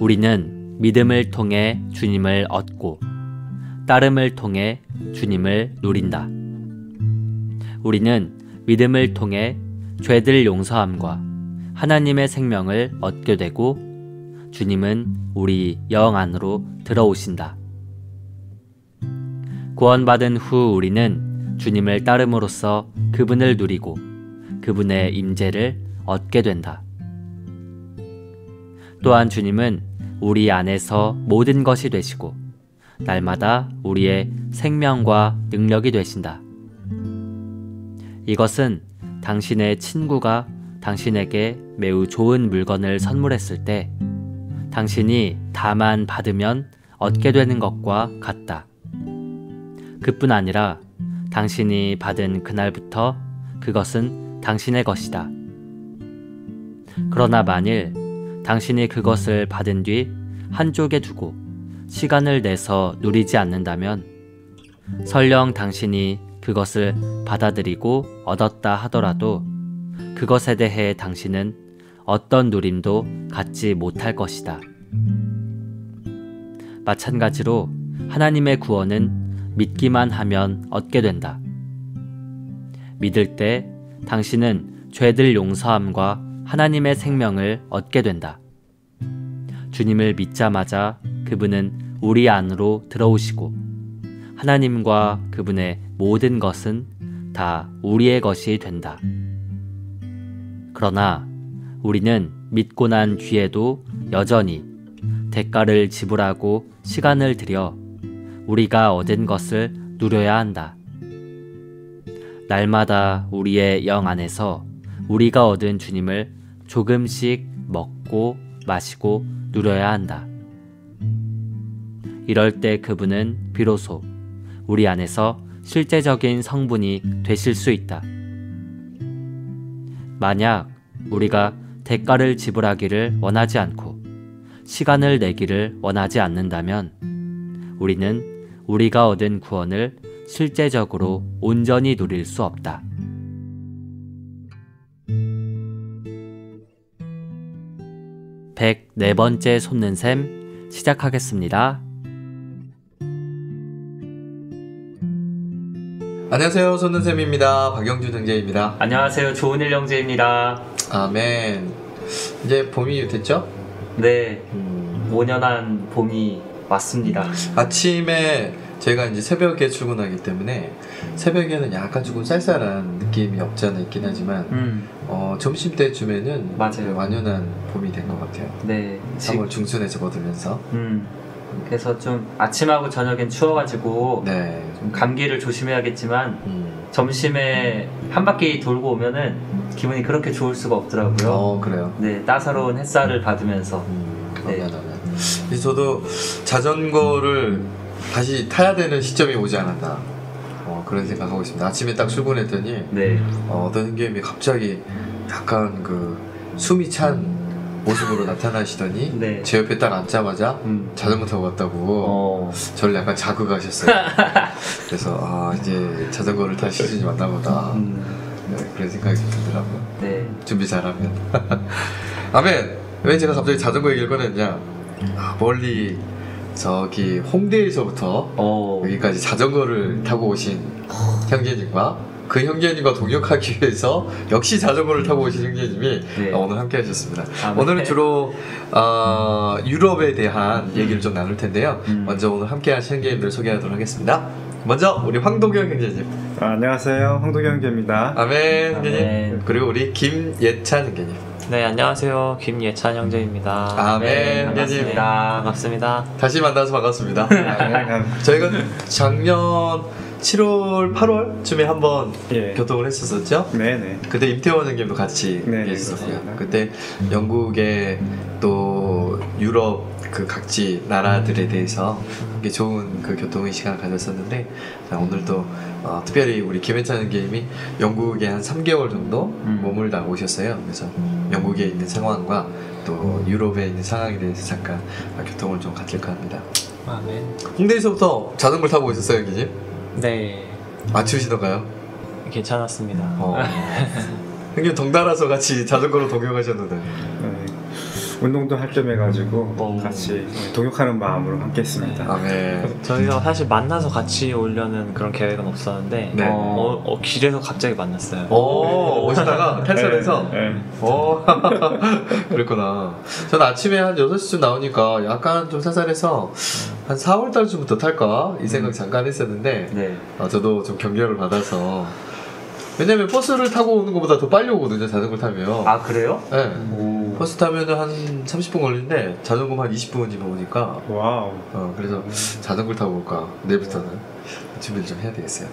우리는 믿음을 통해 주님을 얻고 따름을 통해 주님을 누린다. 우리는 믿음을 통해 죄들 용서함과 하나님의 생명을 얻게 되고 주님은 우리 영 안으로 들어오신다. 구원받은 후 우리는 주님을 따름으로써 그분을 누리고 그분의 임재를 얻게 된다. 또한 주님은 우리 안에서 모든 것이 되시고 날마다 우리의 생명과 능력이 되신다. 이것은 당신의 친구가 당신에게 매우 좋은 물건을 선물했을 때 당신이 다만 받으면 얻게 되는 것과 같다. 그뿐 아니라 당신이 받은 그날부터 그것은 당신의 것이다. 그러나 만일 당신이 그것을 받은 뒤 한쪽에 두고 시간을 내서 누리지 않는다면 설령 당신이 그것을 받아들이고 얻었다 하더라도 그것에 대해 당신은 어떤 누림도 갖지 못할 것이다. 마찬가지로 하나님의 구원은 믿기만 하면 얻게 된다. 믿을 때 당신은 죄들 용서함과 하나님의 생명을 얻게 된다. 주님을 믿자마자 그분은 우리 안으로 들어오시고 하나님과 그분의 모든 것은 다 우리의 것이 된다. 그러나 우리는 믿고 난 뒤에도 여전히 대가를 지불하고 시간을 들여 우리가 얻은 것을 누려야 한다. 날마다 우리의 영 안에서 우리가 얻은 주님을 조금씩 먹고 마시고 누려야 한다. 이럴 때 그분은 비로소 우리 안에서 실제적인 성분이 되실 수 있다. 만약 우리가 대가를 지불하기를 원하지 않고 시간을 내기를 원하지 않는다면 우리는 우리가 얻은 구원을 실제적으로 온전히 누릴 수 없다. (104) 번째 솟는 샘 시작하겠습니다. 안녕하세요, 솟는샘입니다. 박영준 형제입니다. 안녕하세요, 조은일 형제입니다. 아멘. 이제 봄이 됐죠? 네, 5년한 봄이 왔습니다. 아침에 제가 이제 새벽에 출근하기 때문에 새벽에는 약간 조금 쌀쌀한 느낌이 없지 않아 있긴 하지만 점심 때쯤에는 맞아요. 완연한 봄이 된 것 같아요. 네, 3월 중순에 접어들면서 그래서 좀 아침하고 저녁엔 추워가지고 네. 좀 감기를 조심해야겠지만 점심에 한 바퀴 돌고 오면은 기분이 그렇게 좋을 수가 없더라고요. 그래요? 네, 따사로운 햇살을 받으면서. 네. 저도 자전거를 다시 타야 되는 시점이 오지 않았나 그런 생각하고 있습니다. 아침에 딱 출근했더니 네. 어떤 형님이 갑자기 약간 그 숨이 찬 모습으로 나타나시더니 네. 제 옆에 딱 앉자마자 자전거 타고 왔다고 저를 약간 자극하셨어요. 그래서 이제 자전거를 탈 시즌이 왔나 보다. 네, 그런 생각이 들더라고요. 네. 준비 잘하면. 아멘. 왜 제가 갑자기 자전거 얘기를 꺼냈냐, 멀리 저기 홍대에서부터 여기까지 자전거를 타고 오신 형제님과 그 형제님과 동역하기 위해서 역시 자전거를 타고 오신 형제님이 오늘 함께 하셨습니다. 오늘은 주로 유럽에 대한 얘기를 좀 나눌 텐데요. 먼저 오늘 함께 하신 형제님들 소개하도록 하겠습니다. 먼저 우리 황도경 형제님. 안녕하세요, 황도경 형제입니다. 아멘 형제님. 그리고 우리 김예찬 형제님. 네, 안녕하세요, 김예찬 형제입니다. 아멘. 반갑습니다. 다시 만나서 반갑습니다. 저희가 작년 7월, 8월쯤에 한번 교통을 했었었죠? 네네. 그때 임태원 형님도 같이 계셨었어요. 그때 영국의 또 유럽 그 각지 나라들에 대해서 이게 좋은 그 교통의 시간을 가졌었는데, 오늘도 특별히 우리 김혜찬 형님이 영국에 한 3개월 정도 머물다 오셨어요. 그래서 영국에 있는 상황과 또 유럽에 있는 상황에 대해서 잠깐 교통을 좀 가질까 합니다. 네. 홍대에서부터 자전거 타고 오셨어요, 형님? 네. 맞추시던가요? 괜찮았습니다. 형님 덩달아서 같이 자전거로 동행하셨는데. 운동도 할 겸 해가지고 같이 동역하는 마음으로 함께했습니다. 아멘. 저희가 사실 만나서 같이 오려는 그런 계획은 없었는데 네. 길에서 갑자기 만났어요. 오시다가 탈선해서 네. 그랬구나. 저는 아침에 한 6시쯤 나오니까 약간 좀 살살해서 한 4월 달쯤부터 탈까? 이 생각 잠깐 했었는데 네. 저도 좀 격려를 받아서 왜냐면 버스를 타고 오는 것보다 더 빨리 오거든요, 자전거 타면. 아 그래요? 네. 오. 버스 타면 한 30분 걸리는데 자전거만 한 20분이면 오니까 와우. 그래서 자전거를 타고 올까 내일부터는 준비를 좀 해야 되겠어요.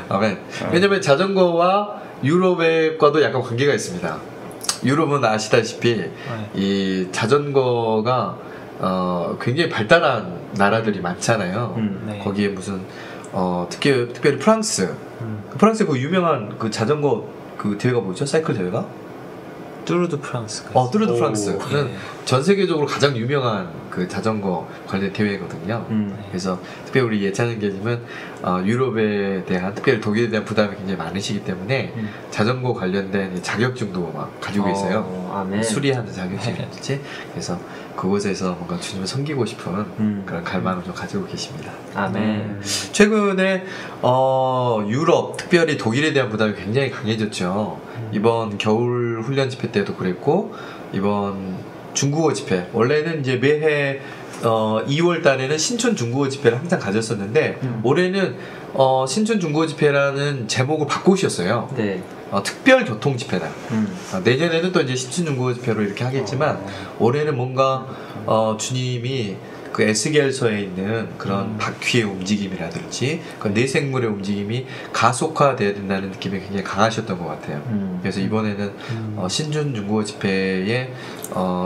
아멘. 왜냐면 자전거와 유럽과도 약간 관계가 있습니다. 유럽은 아시다시피 이 자전거가 굉장히 발달한 나라들이 많잖아요. 네. 거기에 무슨 특별히 프랑스 그 유명한 그 자전거 그 대회가 뭐죠? 사이클 대회가? 뚜르드 프랑스. 뚜르드 프랑스는 네. 전 세계적으로 가장 유명한 그 자전거 관련 대회거든요. 그래서 특별히 우리 예찬 형제님은 유럽에 대한 특별히 독일에 대한 부담이 굉장히 많으시기 때문에 자전거 관련된 자격증도 막 가지고 계세요. 아멘. 수리하는 자격증이라든지 그래서 그곳에서 뭔가 주님을 섬기고 싶은 그런 갈망을 좀 가지고 계십니다. 아멘. 최근에 유럽, 특별히 독일에 대한 부담이 굉장히 강해졌죠. 이번 겨울 훈련 집회 때도 그랬고 이번 중국어 집회 원래는 이제 매해 2월 달에는 신촌 중국어 집회를 항상 가졌었는데 올해는 신촌 중국어 집회라는 제목을 바꾸셨어요. 네. 특별 교통 집회다. 내년에는 또 이제 신촌 중국어 집회로 이렇게 하겠지만 올해는 뭔가 주님이 그 에스겔서에 있는 그런 바퀴의 움직임이라든지 그 내생물의 움직임이 가속화돼야 된다는 느낌이 굉장히 강하셨던 것 같아요. 그래서 이번에는 신준 중국어 집회의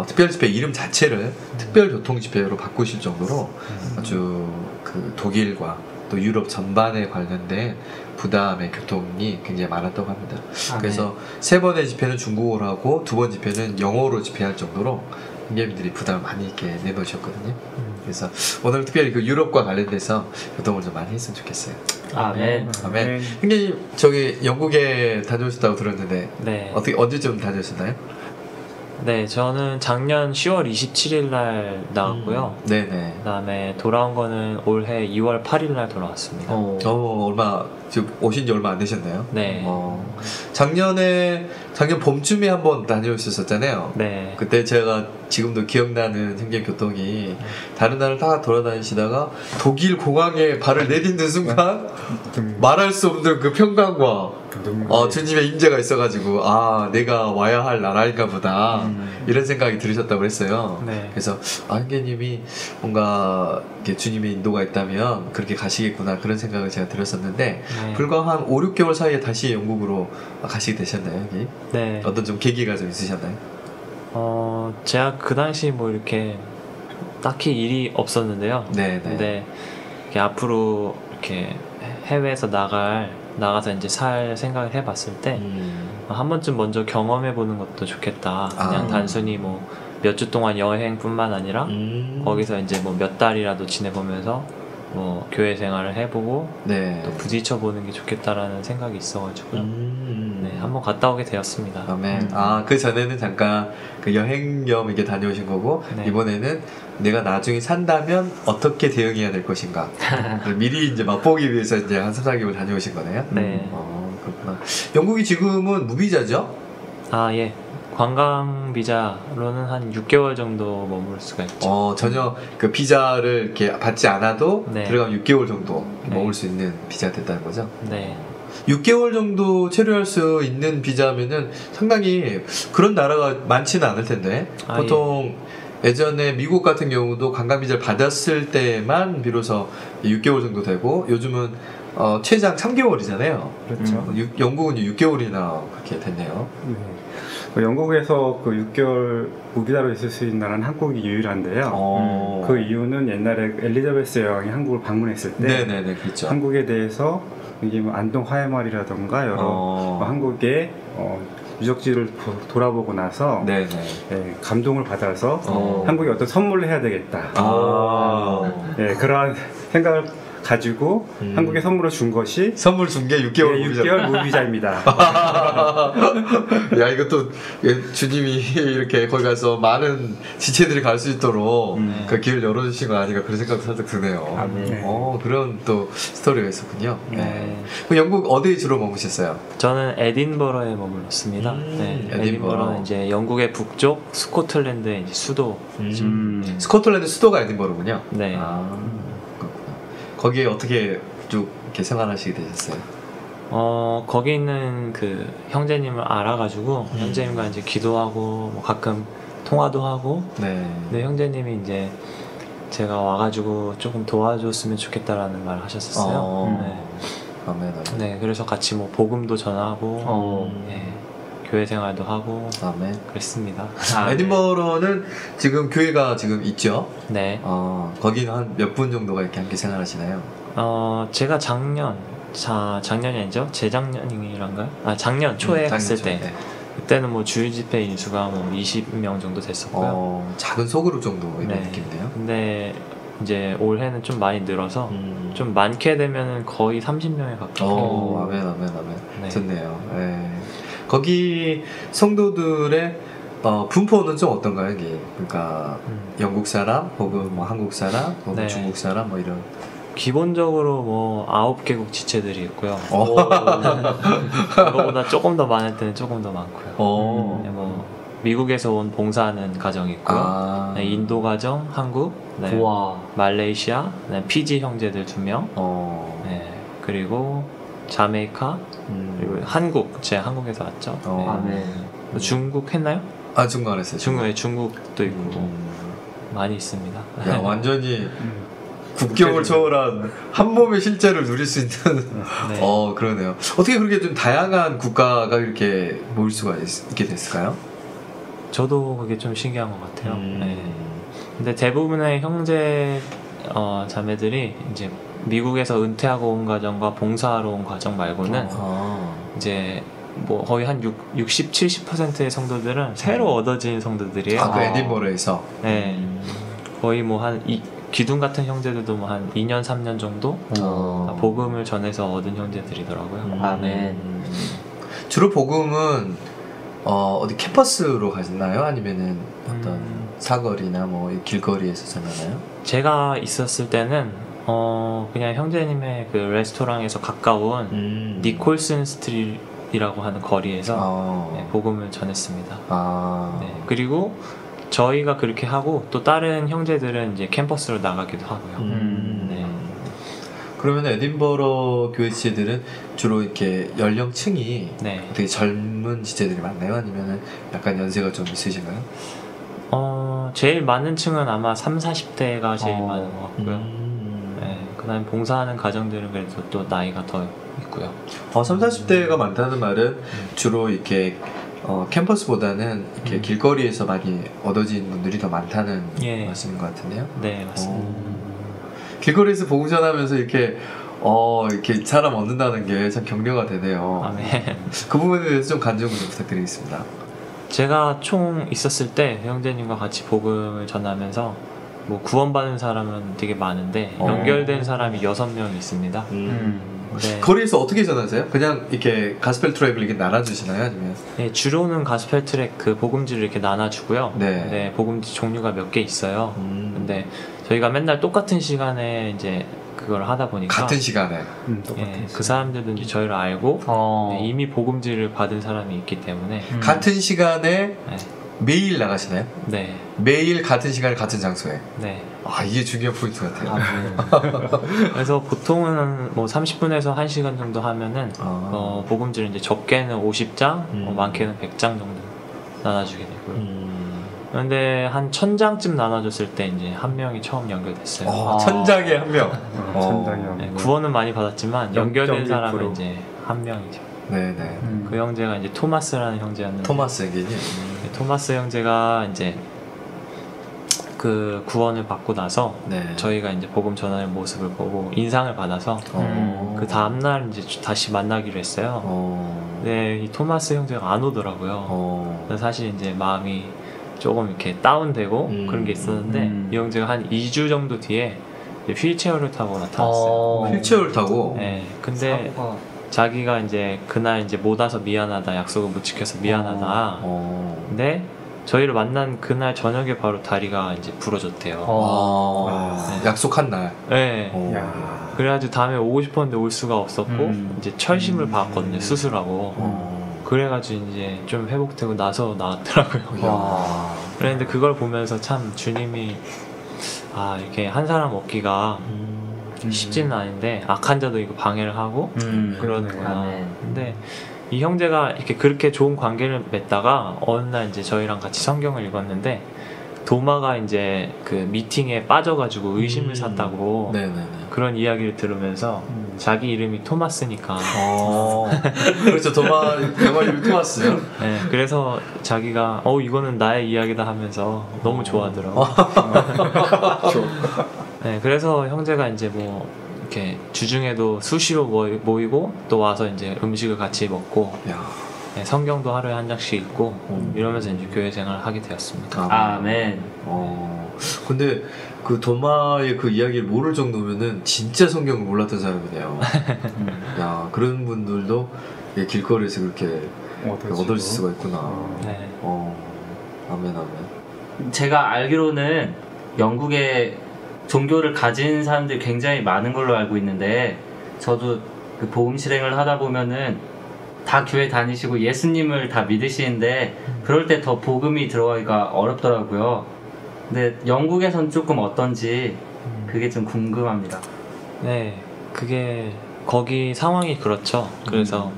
특별 집회 이름 자체를 특별 교통 집회로 바꾸실 정도로 아주 그 독일과 또 유럽 전반에 관련된 부담의 교통이 굉장히 많았다고 합니다. 그래서 세 번의 집회는 중국어로 하고 두 번 집회는 영어로 집회할 정도로 형제님들이 부담을 많이 이렇게 내놓으셨거든요. 그래서 오늘 특별히 그 유럽과 관련돼서 교통을 좀 많이 했으면 좋겠어요. 아멘. 아멘. 형제님 저기 영국에 다녀오셨다고 들었는데 네. 어떻게 언제쯤 다녀오셨나요? 네, 저는 작년 10월 27일 날 나갔고요. 네네. 그다음에 돌아온 거는 올해 2월 8일 날 돌아왔습니다. 지금 오신 지 얼마 안 되셨나요? 네. 작년 봄쯤에 한번 다녀오셨었잖아요. 네. 그때 제가 지금도 기억나는 형제 교통이 다른 나라를 다 돌아다니시다가 독일 공항에 발을 내딛는 순간 말할 수 없는 그 평강과 주님의 임재가 있어가지고 내가 와야 할 나라인가 보다 이런 생각이 들으셨다고 했어요. 네. 그래서 형제님이 뭔가 이렇게 주님의 인도가 있다면 그렇게 가시겠구나 그런 생각을 제가 들었었는데 네. 불과 한 5, 6개월 사이에 다시 영국으로 가시게 되셨나요? 여기? 네. 어떤 좀 계기가 좀 있으셨나요? 제가 그 당시 뭐 이렇게 딱히 일이 없었는데요. 네. 근데 이렇게 앞으로 이렇게 해외에서 나가서 이제 살 생각을 해봤을 때 한 번쯤 먼저 경험해보는 것도 좋겠다. 그냥 단순히 뭐 몇 주 동안 여행뿐만 아니라 거기서 이제 뭐 몇 달이라도 지내보면서 뭐 교회 생활을 해보고 네. 또 부딪혀보는 게 좋겠다라는 생각이 있어가지고요. 네, 한번 갔다 오게 되었습니다. 아멘. 그 전에는 잠깐 그 여행 겸 이렇게 다녀오신 거고 네. 이번에는 내가 나중에 산다면 어떻게 대응해야 될 것인가 미리 이제 맛보기 위해서 이제 한 3, 4개월 다녀오신 거네요. 네. 그렇구나. 영국이 지금은 무비자죠? 예. 관광 비자로는 한 6개월 정도 머물 수가 있죠. 전혀 그 비자를 이렇게 받지 않아도 네. 들어가면 6개월 정도 네. 머물 수 있는 비자가 됐다는 거죠? 네. 6개월 정도 체류할 수 있는 비자면은 상당히 그런 나라가 많지는 않을 텐데 보통 예전에 미국 같은 경우도 관광 비자를 받았을 때만 비로소 6개월 정도 되고 요즘은 최장 3개월이잖아요. 그렇죠. 영국은 6개월이나 그렇게 됐네요. 영국에서 그 6개월 무비자로 있을 수 있는 나라는 한국이 유일한데요. 그 이유는 옛날에 엘리자베스 여왕이 한국을 방문했을 때 네네네, 그렇죠. 한국에 대해서 이게 뭐 안동 화해마을이라던가 여러 한국의 유적지를 돌아보고 나서 감동을 받아서 한국에 어떤 선물을 해야 되겠다. 그러한 생각을 가지고 한국에 선물로 준 것이 선물 준 게 6개월 무비자. 6개월 무비자입니다. 야, 이것도 주님이 이렇게 거기 가서 많은 지체들이 갈 수 있도록 그 길을 열어주신 거 아닌가 그런 생각도 살짝 드네요. 네. 그런 또 스토리가 있었군요. 네. 그럼 영국 어디에 주로 머무셨어요? 저는 에딘버러에 머물렀습니다. 네, 에딘버러는 이제 영국의 북쪽 스코틀랜드의 이제 수도. 스코틀랜드 수도가 에딘버러군요. 네. 그렇구나. 거기에 어떻게 쭉 이렇게 생활하시게 되셨어요? 거기 있는 그 형제님을 알아가지고 형제님과 이제 기도하고 뭐 가끔 통화도 하고. 네. 근데 형제님이 이제 제가 와가지고 조금 도와줬으면 좋겠다라는 말을 하셨었어요. 네. 아멘. 네, 그래서 같이 뭐 복음도 전하고, 네, 교회 생활도 하고, 아멘. 그랬습니다. 에딘버러는 지금 교회가 지금 있죠? 네. 거기는 한 몇 분 정도가 이렇게 함께 생활하시나요? 제가 작년이 아니죠? 재작년이란가요? 작년 초에 갔을 때. 네. 그때는 뭐 주일 집회 인수가 뭐 20명 정도 됐었고요. 작은 소그룹 정도 이런 네. 느낌이네요. 근데 이제 올해는 좀 많이 늘어서 좀 많게 되면은 거의 30명에 가깝게. 아멘. 네. 좋네요. 네. 거기 성도들의 분포는 좀 어떤가요? 이게 그러니까 영국 사람, 혹은 뭐 한국 사람, 혹은 네. 중국 사람 뭐 이런. 기본적으로 뭐 9개국 지체들이 있고요. 그거보다 조금 더 많을 때는 조금 더 많고요. 네, 뭐 미국에서 온 봉사하는 가정이 있고요. 네, 인도 가정, 한국, 네, 말레이시아, 네, 피지 형제들 2명, 네, 그리고 자메이카, 그리고 한국, 제가 한국에서 왔죠. 네. 중국 했나요? 중국 안 했어요. 중국도 있고 많이 있습니다. 야, 완전히 국경을 초월한 한 몸의 실제를 누릴 수 있는. 네. 그러네요. 어떻게 그렇게 좀 다양한 국가가 이렇게 모일 수가 있게 됐을까요? 저도 그게 좀 신기한 것 같아요. 네. 근데 대부분의 형제 자매들이 이제 미국에서 은퇴하고 온 가정과 봉사하러 온 가정 말고는 이제 뭐 거의 한 60, 70%의 성도들은 새로 얻어진 성도들이에요. 그 에딘버러에서. 네. 거의 뭐 한 기둥 같은 형제들도 뭐 한 2년, 3년 정도 복음을 전해서 얻은 형제들이더라고요. 아멘. 주로 복음은 어디 캠퍼스로 가셨나요? 아니면은 어떤 사거리나 뭐 길거리에서 전하나요? 제가 있었을 때는 그냥 형제님의 그 레스토랑에서 가까운 니콜슨 스트리트라고 하는 거리에서 네, 복음을 전했습니다. 네, 그리고 저희가 그렇게 하고 또 다른 형제들은 이제 캠퍼스로 나가기도 하고요. 네. 그러면 에딘버러 교회 지체들은 주로 이렇게 연령층이 네. 되게 젊은 지체들이 많나요? 아니면은 약간 연세가 좀 있으신가요? 제일 많은 층은 아마 30, 40대가 제일 많은 것 같고요. 네, 그다음에 봉사하는 가정들은 그래도 또 나이가 더 있고요. 30, 40대가 많다는 말은 주로 이렇게 캠퍼스보다는 이렇게 길거리에서 많이 얻어진 분들이 더 많다는 말씀인 것 같은데요. 네, 맞습니다. 길거리에서 복음 전하면서 이렇게 사람 얻는다는 게 참 격려가 되네요. 아멘. 그 부분에 대해서 좀 간증을 좀 부탁드리겠습니다. 제가 총 있었을 때 형제님과 같이 복음을 전하면서 뭐 구원받은 사람은 되게 많은데 연결된 사람이 6명 있습니다. 네. 거리에서 어떻게 전하세요? 그냥 이렇게 가스펠 트랙을 이렇게 나눠주시나요? 아니면? 네, 주로는 가스펠 트랙 그 복음지를 이렇게 나눠주고요. 네. 네, 복음지 종류가 몇 개 있어요. 근데 저희가 맨날 똑같은 시간에 이제 그걸 하다 보니까 같은 시간에 예, 그 사람들도 이제 저희를 알고 네, 이미 복음지를 받은 사람이 있기 때문에 같은 시간에 네. 매일 나가시나요? 네. 매일 같은 시간에 같은 장소에. 네. 이게 중요한 포인트 같아요. 그래서 보통은 뭐 30분에서 1시간 정도 하면은 복음지를 이제 적게는 50장, 많게는 100장 정도 나눠주게 되고요. 그런데 한 1000장쯤 나눠줬을 때 이제 한 명이 처음 연결됐어요. 1000장에 한 명. 1000장에 네, 구원은 많이 받았지만 연결된 0.1%. 사람은 이제 한 명이죠. 네네. 그 형제가 이제 토마스라는 형제였는데 토마스에게요. 토마스 형제가 이제 그 구원을 받고 나서 네. 저희가 이제 복음 전하는 모습을 보고 인상을 받아서 그 다음날 이제 다시 만나기로 했어요. 근데 이 토마스 형제가 안 오더라고요. 그래서 사실 이제 마음이 조금 이렇게 다운되고 그런 게 있었는데 이 형제가 한 2주 정도 뒤에 휠체어를 타고 나타났어요. 휠체어를 타고. 네, 근데 자기가 이제 그날 이제 못 와서 미안하다, 약속을 못 지켜서 미안하다. 근데 저희를 만난 그날 저녁에 바로 다리가 이제 부러졌대요. 네. 약속한 날. 네. 야. 그래가지고 다음에 오고 싶었는데 올 수가 없었고 이제 철심을 받았거든요, 수술하고. 그래가지고 이제 좀 회복되고 나서 나왔더라고요. 그런데 그걸 보면서 참 주님이 이렇게 한 사람 얻기가 쉽지는 않은데 악한 자도 이거 방해를 하고 그러는구나. 근데 이 형제가 이렇게 그렇게 좋은 관계를 맺다가 어느 날 이제 저희랑 같이 성경을 읽었는데 도마가 이제 그 미팅에 빠져가지고 의심을 샀다고 그런 이야기를 들으면서 자기 이름이 토마스니까 그렇죠. 도마 이름이 토마스요. 네, 그래서 자기가 이거는 나의 이야기다 하면서 너무 좋아하더라고. 네, 그래서 형제가 이제 뭐 이렇게 주중에도 수시로 모이고 또 와서 이제 음식을 같이 먹고 네, 성경도 하루에 한 장씩 읽고 이러면서 이제 교회 생활을 하게 되었습니다. 아멘. 근데 그 도마의 그 이야기를 모를 정도면은 진짜 성경을 몰랐던 사람이네요. 야, 그런 분들도 길거리에서 그렇게 얻을 수가 있구나. 네. 아멘, 아멘. 제가 알기로는 영국에 종교를 가진 사람들이 굉장히 많은 걸로 알고 있는데 저도 그 복음 실행을 하다 보면은 다 교회 다니시고 예수님을 다 믿으시는데 그럴 때 더 복음이 들어가기가 어렵더라고요. 근데 영국에선 조금 어떤지 그게 좀 궁금합니다. 네, 그게 거기 상황이 그렇죠. 그래서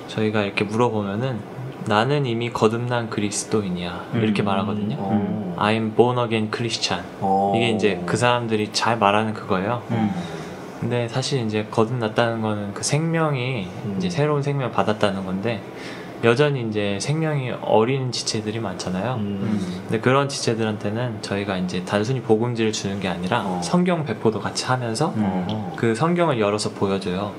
저희가 이렇게 물어보면은 나는 이미 거듭난 그리스도인이야 이렇게 말하거든요. I'm born again Christian. 이게 이제 그 사람들이 잘 말하는 그거예요. 근데 사실 이제 거듭났다는 거는 그 생명이 이제 새로운 생명을 받았다는 건데 여전히 이제 생명이 어린 지체들이 많잖아요. 근데 그런 지체들한테는 저희가 이제 단순히 복음지를 주는 게 아니라 성경 배포도 같이 하면서 그 성경을 열어서 보여줘요.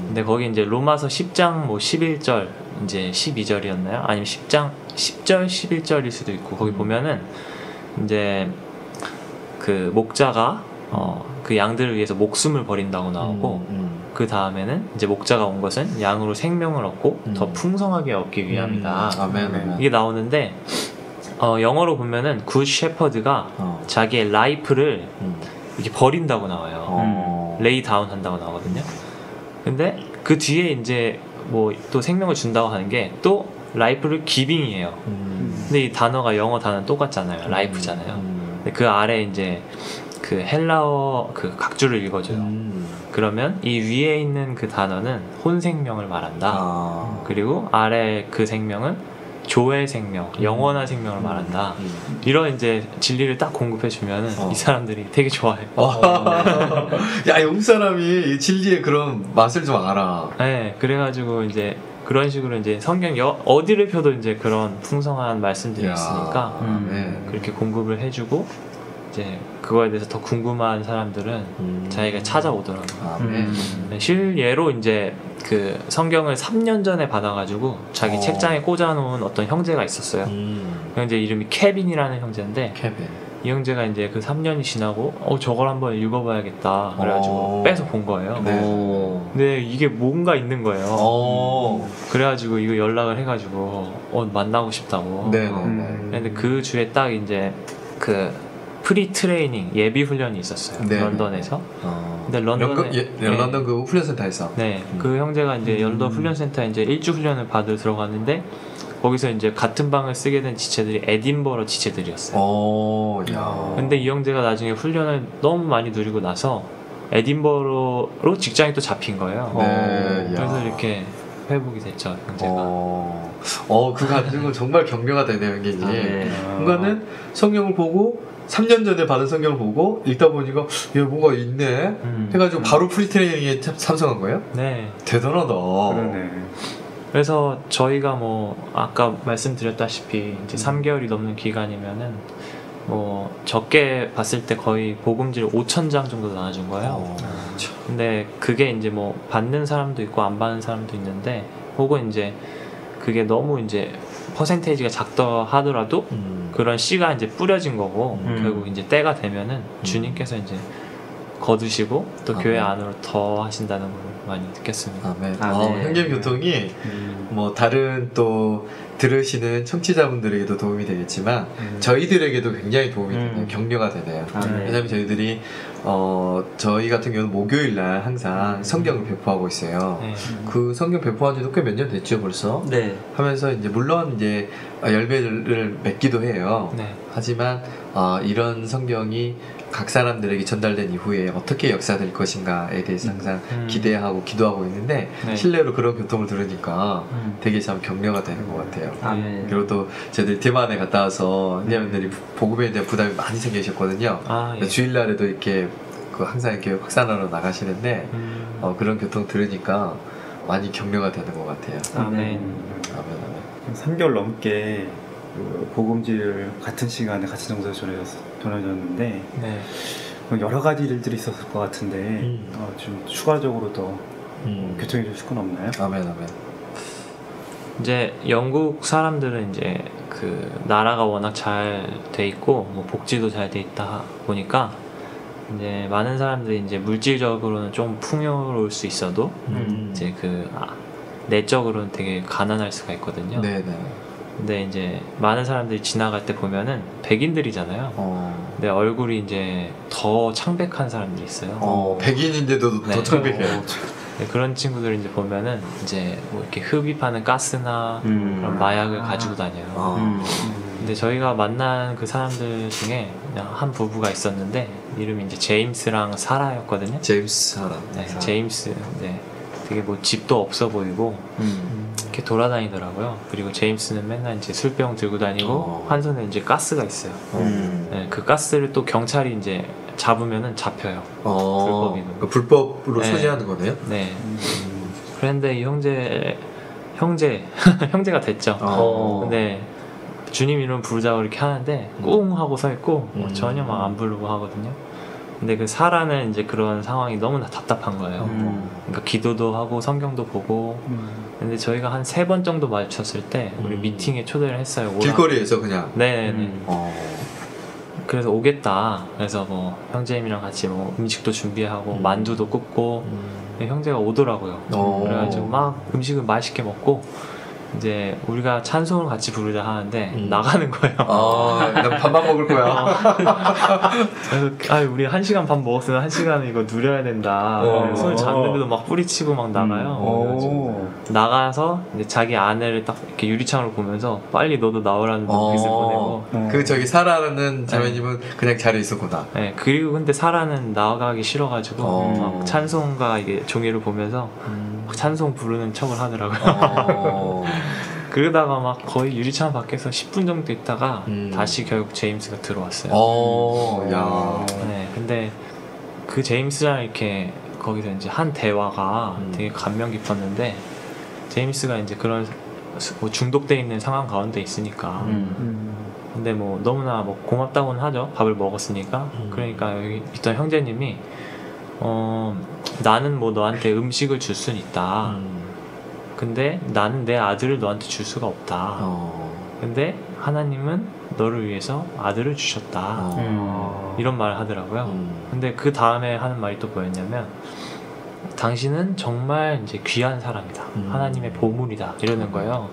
근데 거기 이제 로마서 10장 뭐 11절 이제 12절이었나요? 아니면 10장 10절 11절일 수도 있고 거기 보면은 이제 그 목자가 그 양들을 위해서 목숨을 버린다고 나오고 그 다음에는 이제 목자가 온 것은 양으로 생명을 얻고 더 풍성하게 얻기 위함이다. 아멘. 이게 나오는데 영어로 보면은 굿 셰퍼드가 자기의 라이프를 이렇게 버린다고 나와요. 레이 다운 한다고 나오거든요. 근데 그 뒤에 이제 뭐 또 생명을 준다고 하는 게 또 라이프를 기빙이에요. 근데 이 단어가 영어 단어는 똑같잖아요. 라이프잖아요. 근데 그 아래 이제 그 헬라어 그 각주를 읽어줘요. 그러면 이 위에 있는 그 단어는 혼생명을 말한다. 그리고 아래 그 생명은 조의 생명, 영원한 생명을 말한다. 이런 이제 진리를 딱 공급해주면 이 사람들이 되게 좋아해요. 야, 영국 사람이 진리의 그런 맛을 좀 알아. 네, 그래가지고 이제 그런 식으로 이제 성경 어디를 펴도 이제 그런 풍성한 말씀들이 있으니까 그렇게 공급을 해주고 이제 그거에 대해서 더 궁금한 사람들은 자기가 찾아오더라고요. 네, 실예로 이제 그 성경을 3년 전에 받아가지고 자기 책장에 꽂아놓은 어떤 형제가 있었어요. 그 형제 이름이 케빈이라는 형제인데 이 형제가 이제 그 3년이 지나고 저걸 한번 읽어봐야겠다 그래가지고 빼서 본 거예요. 근데 이게 뭔가 있는 거예요. 그래가지고 이거 연락을 해가지고 만나고 싶다고. 근데 그 주에 딱 이제 그 프리 트레이닝 예비 훈련이 있었어요. 런던에서. 근데 런던 그 훈련센터에서. 네, 그 형제가 이제 런던 훈련센터에 이제 일주 훈련을 받으러 들어갔는데 거기서 이제 같은 방을 쓰게 된 지체들이 에딘버러 지체들이었어요. 근데 이 형제가 나중에 훈련을 너무 많이 누리고 나서 에딘버러로 직장이 또 잡힌 거예요. 그래서 이렇게 회복이 됐죠, 형제가. 그 가지고 정말 격려가 되네요, 이게. 그러니까는 성경을 보고 3년 전에 받은 성경을 보고 읽다 보니까 뭐가 있네 해가지고 바로 프리트레이닝에 참석한 거예요? 네. 대단하다. 그러네. 그래서 저희가 뭐 아까 말씀드렸다시피 이제 3개월이 넘는 기간이면은 뭐 적게 봤을 때 거의 복음지를 5,000장 정도 나눠준 거예요. 근데 그게 이제 뭐 받는 사람도 있고 안 받는 사람도 있는데 혹은 이제 그게 너무 이제 퍼센테이지가 작다 하더라도 그런 씨가 이제 뿌려진 거고 결국 이제 때가 되면은 주님께서 이제 거두시고 또 교회 아멘. 안으로 더 하신다는 걸 많이 느꼈습니다. 아멘. 아멘. 형제님 교통이 뭐 다른 또 들으시는 청취자분들에게도 도움이 되겠지만 저희들에게도 굉장히 도움이 되네요. 격려가 되네요. 아멘. 왜냐면 저희들이 저희 같은 경우는 목요일 날 항상 성경을 배포하고 있어요. 네. 그 성경 배포한 지도 꽤 몇 년 됐죠 벌써. 네. 하면서 이제 물론 이제 열매를 맺기도 해요. 네. 하지만 이런 성경이 각 사람들에게 전달된 이후에 어떻게 역사될 것인가에 대해서 항상 기대하고 기도하고 있는데 네. 실례로 그런 교통을 들으니까 되게 참 격려가 되는 것 같아요. 아멘. 그리고 또 저희들 대만에 갔다 와서 형제님들이 복음에 대한 부담이 많이 생기셨거든요. 아, 예. 주일날에도 이렇게 삼상 교회 확산하러 나가시는데 그런 교통 들으니까 많이 격려가 되는 것 같아요. 아멘. 아멘. 3개월 넘게 그 복음지를 같은 시간에 같은 정도에 전해졌는데 네. 여러 가지 일들이 있었을 것 같은데 좀 추가적으로 더 교통해 주실 건 없나요? 아멘. 아멘. 이제 영국 사람들은 이제 그 나라가 워낙 잘 돼 있고 뭐 복지도 잘 돼 있다 보니까 이제 많은 사람들이 이제 물질적으로는 좀 풍요로울 수 있어도 이제 그 내적으로는 되게 가난할 수가 있거든요. 네네. 근데 이제 많은 사람들이 지나갈 때 보면은 백인들이잖아요. 근데 얼굴이 이제 더 창백한 사람들이 있어요. 백인인데도 네. 더 창백해요. 네, 그런 친구들 이제 보면은 이제 뭐 이렇게 흡입하는 가스나 그런 마약을 가지고 다녀요. 근데 저희가 만난 그 사람들 중에 그냥 한 부부가 있었는데 이름이 이제 제임스랑 사라였거든요. 제임스 사람. 네, 제임스. 네, 되게 뭐 집도 없어 보이고 이렇게 돌아다니더라고요. 그리고 제임스는 맨날 이제 술병 들고 다니고 한 손에 이제 가스가 있어요. 네, 그 가스를 또 경찰이 이제 잡으면은 잡혀요. 불법이고. 불법으로 네. 소지하는 거네요? 네. 그런데 이 형제가 됐죠. 근데 주님 이름 부르자고 이렇게 하는데 꿍 하고 서 있고 전혀 막 안 부르고 하거든요. 근데 그 사라는 이제 그런 상황이 너무나 답답한 거예요. 그러니까 기도도 하고 성경도 보고. 근데 저희가 한 3번 정도 마주쳤을 때 우리 미팅에 초대를 했어요. 길거리에서 그냥. 네네네. 그래서 오겠다. 그래서 뭐 형제님이랑 같이 뭐 음식도 준비하고 만두도 굽고 형제가 오더라고요. 그래가지고 막 음식을 맛있게 먹고 이제 우리가 찬송을 같이 부르자 하는데 나가는 거예요. 난 밥만 먹을 거야. 그래서 우리 1시간 밥 먹었으면 1시간은 이거 누려야 된다. 손을 잡는데도 막 뿌리치고 막 나가요. 그래가지고 나가서 이제 자기 아내를 딱 이렇게 유리창으로 보면서 빨리 너도 나오라는 눈빛을 보내고. 그 저기 사라는 자매님은 그냥 자리에 있었구나. 네, 그리고 근데 사라는 나가기 싫어가지고 막 찬송가 이게 종이를 보면서 막 찬송 부르는 척을 하더라고요. 그러다가 막 거의 유리창 밖에서 10분 정도 있다가 다시 결국 제임스가 들어왔어요. 야. 네, 근데 그 제임스랑 이렇게 거기서 이제 한 대화가 되게 감명 깊었는데 제임스가 이제 그런 뭐 중독돼 있는 상황 가운데 있으니까 근데 뭐 너무나 뭐 고맙다고는 하죠. 밥을 먹었으니까. 그러니까 여기 있던 형제님이 나는 뭐 너한테 음식을 줄 순 있다. 근데 나는 내 아들을 너한테 줄 수가 없다. 근데 하나님은 너를 위해서 아들을 주셨다. 이런 말을 하더라고요. 근데 그 다음에 하는 말이 또 뭐였냐면 당신은 정말 이제 귀한 사람이다. 하나님의 보물이다. 이러는 거예요.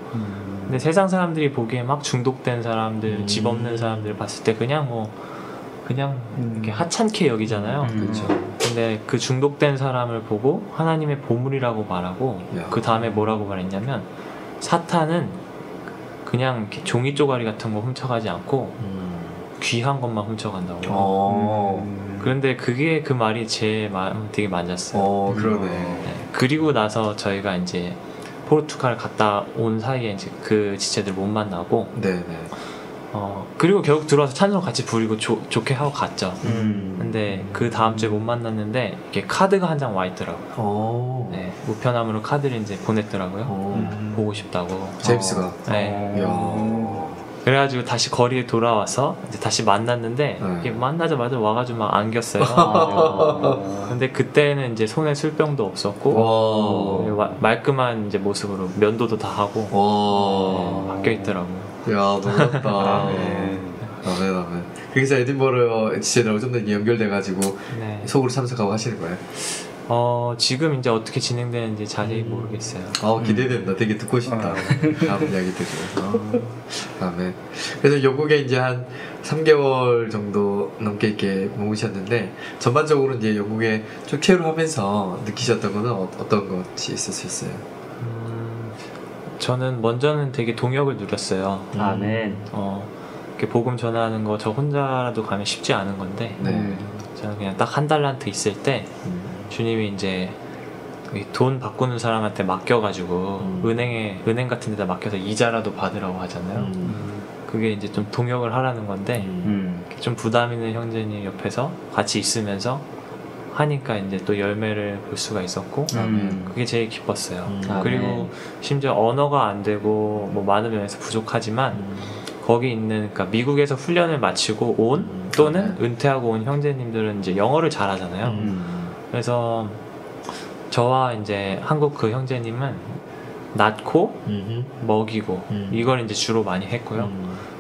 근데 세상 사람들이 보기에 막 중독된 사람들, 집 없는 사람들 봤을 때 그냥 이렇게 하찮게 여기잖아요. 그렇죠. 근데 그 중독된 사람을 보고 하나님의 보물이라고 말하고 그 다음에 뭐라고 말했냐면 사탄은 그냥 이렇게 종이 쪼가리 같은 거 훔쳐가지 않고 귀한 것만 훔쳐간다고. 그런데 그게 그 말이 제 마음 되게 맞았어요. 그러네. 네. 그리고 나서 저희가 이제 포르투갈 갔다 온 사이에 이제 그 지체들 못 만나고 네네. 그리고 결국 들어와서 찬송 같이 부리고 좋게 하고 갔죠. 근데 그 다음 주에 못 만났는데 이렇게 카드가 한 장 와 있더라고요. 네, 우편함으로 카드를 이제 보냈더라고요. 보고 싶다고. 제임스가. 네. 이야. 그래가지고 다시 거리에 돌아와서 이제 다시 만났는데 이렇게 만나자마자 와가지고 막 안겼어요. 근데 그때는 이제 손에 술병도 없었고 말끔한 이제 모습으로 면도도 다 하고 바뀌어 있더라고요. 야, 놀랍다. 아멘. 그래서 에딘버러 지체들하고 좀 더 연결돼가지고 네. 속으로 참석하고 하시는 거예요? 지금 이제 어떻게 진행되는지 자세히 모르겠어요. 기대된다. 되게 듣고 싶다. 다음 이야기들이. 네. 그래서 영국에 이제 한 3개월 정도 넘게 이렇게 머무셨는데 전반적으로 이제 영국에 좀 체류하면서 느끼셨던 거는 어떤 것이 있으셨어요? 저는 먼저는 되게 동역을 누렸어요. 아멘. 이렇게 복음 전하는 거 저 혼자라도 가면 쉽지 않은 건데 네. 저는 그냥 딱 한 달란트 있을 때 주님이 이제 돈 바꾸는 사람한테 맡겨가지고 은행 같은 데다 맡겨서 이자라도 받으라고 하잖아요. 그게 이제 좀 동역을 하라는 건데 좀 부담 있는 형제님 옆에서 같이 있으면서 하니까 이제 또 열매를 볼 수가 있었고 그게 제일 기뻤어요. 그리고 심지어 언어가 안 되고 뭐 많은 면에서 부족하지만 거기 있는 그러니까 미국에서 훈련을 마치고 온 또는 은퇴하고 온 형제님들은 이제 영어를 잘하잖아요. 그래서 저와 이제 한국 그 형제님은 낳고 먹이고 이걸 이제 주로 많이 했고요.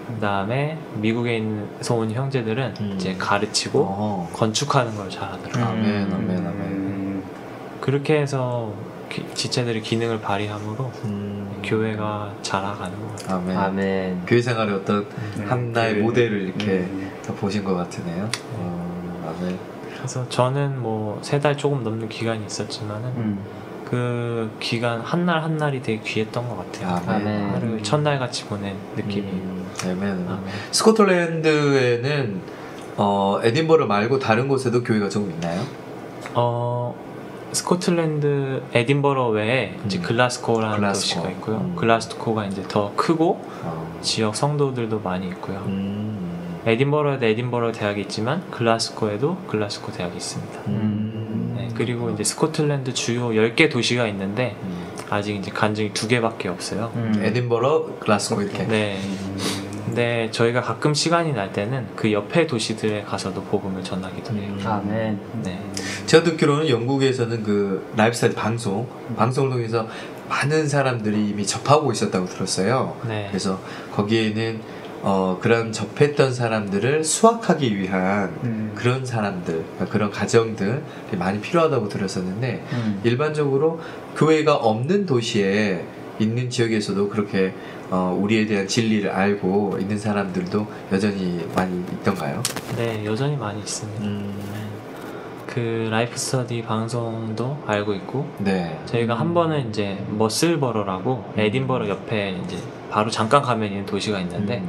그 다음에 미국에서 온 형제들은 이제 가르치고 건축하는 걸 잘하더라고요. 아멘. 그렇게 해서 지체들이 기능을 발휘함으로 교회가 자라가는 것 같아요. 아멘. 교회 생활의 어떤 하나의 모델을 이렇게 보신 것 같으네요. 아멘. 그래서 저는 뭐 3달 조금 넘는 기간이 있었지만은 그 기간 한 날 한 날이 되게 귀했던 것 같아요. 아멘. 하루 첫날 같이 보낸 느낌이. 아멘. 스코틀랜드에는 에딘버러 말고 다른 곳에도 교회가 조금 있나요? 스코틀랜드 에딘버러 외에 이제 글라스코라는 도시가 있고요. 글라스코가 이제 더 크고 지역 성도들도 많이 있고요. 에딘버러에도 에딘버러 대학이 있지만 글라스코에도 글라스코 대학이 있습니다. 네, 그리고 이제 스코틀랜드 주요 10개 도시가 있는데 아직 이제 간증이 2개밖에 없어요. 에딘버러, 글라스고 이렇게. 네. 근데 저희가 가끔 시간이 날 때는 그 옆에 도시들에 가서도 복음을 전하기도 해요. 아멘. 네. 제가 듣기로는 영국에서는 그 라이프스타일 방송을 통해서 많은 사람들이 이미 접하고 있었다고 들었어요. 네. 그래서 거기에는 그런 접했던 사람들을 수확하기 위한 그런 사람들, 그런 가정들이 많이 필요하다고 들었었는데 일반적으로 교회가 없는 도시에 있는 지역에서도 그렇게 우리에 대한 진리를 알고 있는 사람들도 여전히 많이 있던가요? 네, 여전히 많이 있습니다. 그 라이프 스터디 방송도 알고 있고, 네. 저희가 한 번은 이제 머슬버러라고 에딘버러 옆에 이제 바로 잠깐 가면 있는 도시가 있는데,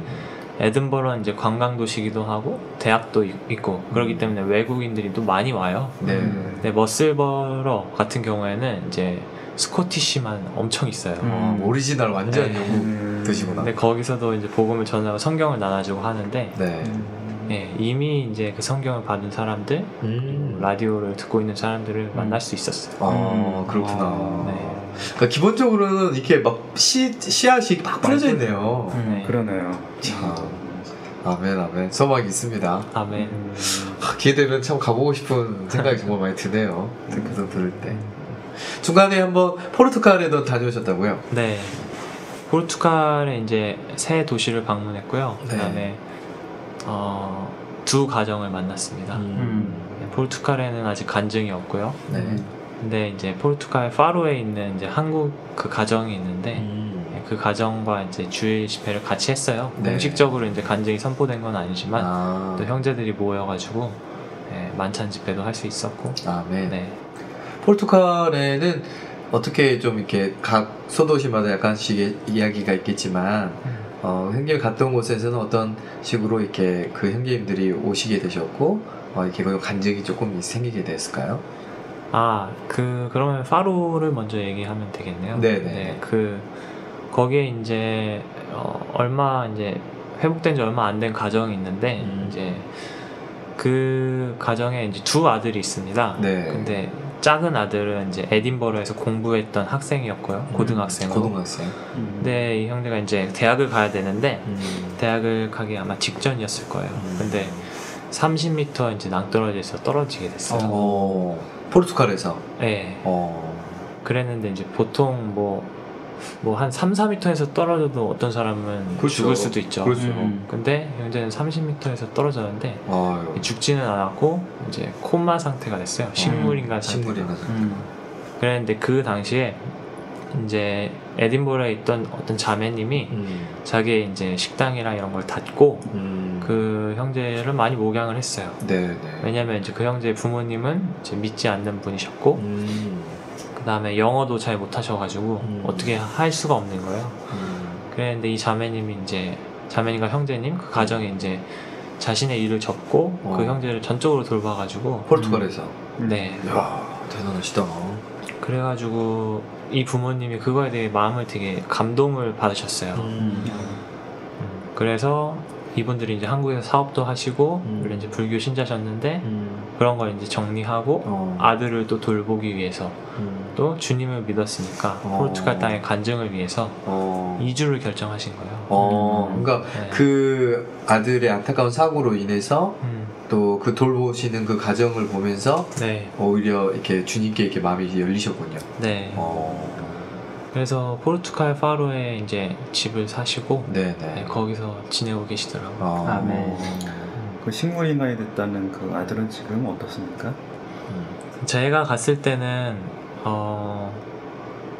에든버러는 이제 관광 도시기도 하고 대학도 있고 그렇기 때문에 외국인들이 또 많이 와요. 네. 근데 머슬버러 같은 경우에는 이제 스코티시만 엄청 있어요. 오리지널 완전 네. 영국 도시구나. 근데 거기서도 이제 복음을 전하고 성경을 나눠주고 하는데, 네. 예, 이미 이제 그 성경을 받은 사람들, 라디오를 듣고 있는 사람들을 만날 수 있었어요. 그렇구나. 네. 그러니까 기본적으로는 이렇게 막 씨앗이 막 뿌려져 있네요. 네. 그러네요. 참. 아멘. 소망이 있습니다. 아멘. 기회되면 참 가보고 싶은 생각이 정말 많이 드네요. 그 들을 때. 중간에 한번 포르투갈에도 다녀오셨다고요? 네. 포르투갈에 이제 세 도시를 방문했고요. 네. 그다음에 두 가정을 만났습니다. 포르투갈에는 아직 간증이 없고요. 네. 근데 이제 포르투갈 파로에 있는 이제 한국 그 가정이 있는데 그 가정과 이제 주일 집회를 같이 했어요. 네. 공식적으로 이제 간증이 선포된 건 아니지만 또 형제들이 모여가지고 만찬 집회도 할 수 있었고. 아멘. 네. 포르투갈에는 어떻게 좀 이렇게 각 소도시마다 약간씩의 이야기가 있겠지만 형님 갔던 곳에서는 어떤 식으로 이렇게 그 형님들이 오시게 되셨고 이렇게 간증이 조금 생기게 됐을까요? 그러면 파로를 먼저 얘기하면 되겠네요. 네네. 네, 거기에 이제 얼마 이제 회복된 지 얼마 안 된 가정이 있는데 이제 그 가정에 이제 두 아들이 있습니다. 네. 근데 작은 아들은 이제 에딘버러에서 공부했던 학생이었고요. 고등학생으로. 고등학생. 근데 이 형제가 이제 대학을 가야 되는데 대학을 가기 아마 직전이었을 거예요. 근데 30m 이제 낭떠러지에서 떨어지게 됐어요. 포르투갈에서. 네. 그랬는데 이제 보통 뭐 뭐 한 3, 4m에서 떨어져도 어떤 사람은 그렇죠. 죽을 수도 있죠. 그렇죠. 근데 형제는 30m에서 떨어졌는데 아유. 죽지는 않았고 이제 코마 상태가 됐어요. 식물인간 상태. 식물인간 그랬는데 그 당시에 이제 에딘버러에 있던 어떤 자매님이 자기의 이제 식당이랑 이런 걸 닫고 그 형제를 많이 목양을 했어요. 네. 왜냐면 이제 그 형제의 부모님은 이제 믿지 않는 분이셨고 그 다음에 영어도 잘 못하셔가지고 어떻게 할 수가 없는 거예요. 그랬는데 이 자매님이 이제 자매님과 형제님 그 가정에 이제 자신의 일을 접고 그 형제를 전적으로 돌봐가지고 포르투갈에서. 네. 이야, 대단하시다. 그래가지고 이 부모님이 그거에 대해 마음을 되게 감동을 받으셨어요. 그래서 이분들이 이제 한국에서 사업도 하시고 물론 이제 불교 신자셨는데 그런 걸 이제 정리하고 아들을 또 돌보기 위해서 또 주님을 믿었으니까 포르투갈 땅의 간증을 위해서 이주를 결정하신 거예요. 그러니까 네. 그 아들의 안타까운 사고로 인해서 또 그 돌보시는 그 가정을 보면서 네. 오히려 이렇게 주님께 이렇게 마음이 열리셨군요. 네. 그래서 포르투갈 파로에 이제 집을 사시고 네, 거기서 지내고 계시더라고요. 아멘. 그 식물인간이 됐다는 그 아들은 지금 어떻습니까? 제가 갔을 때는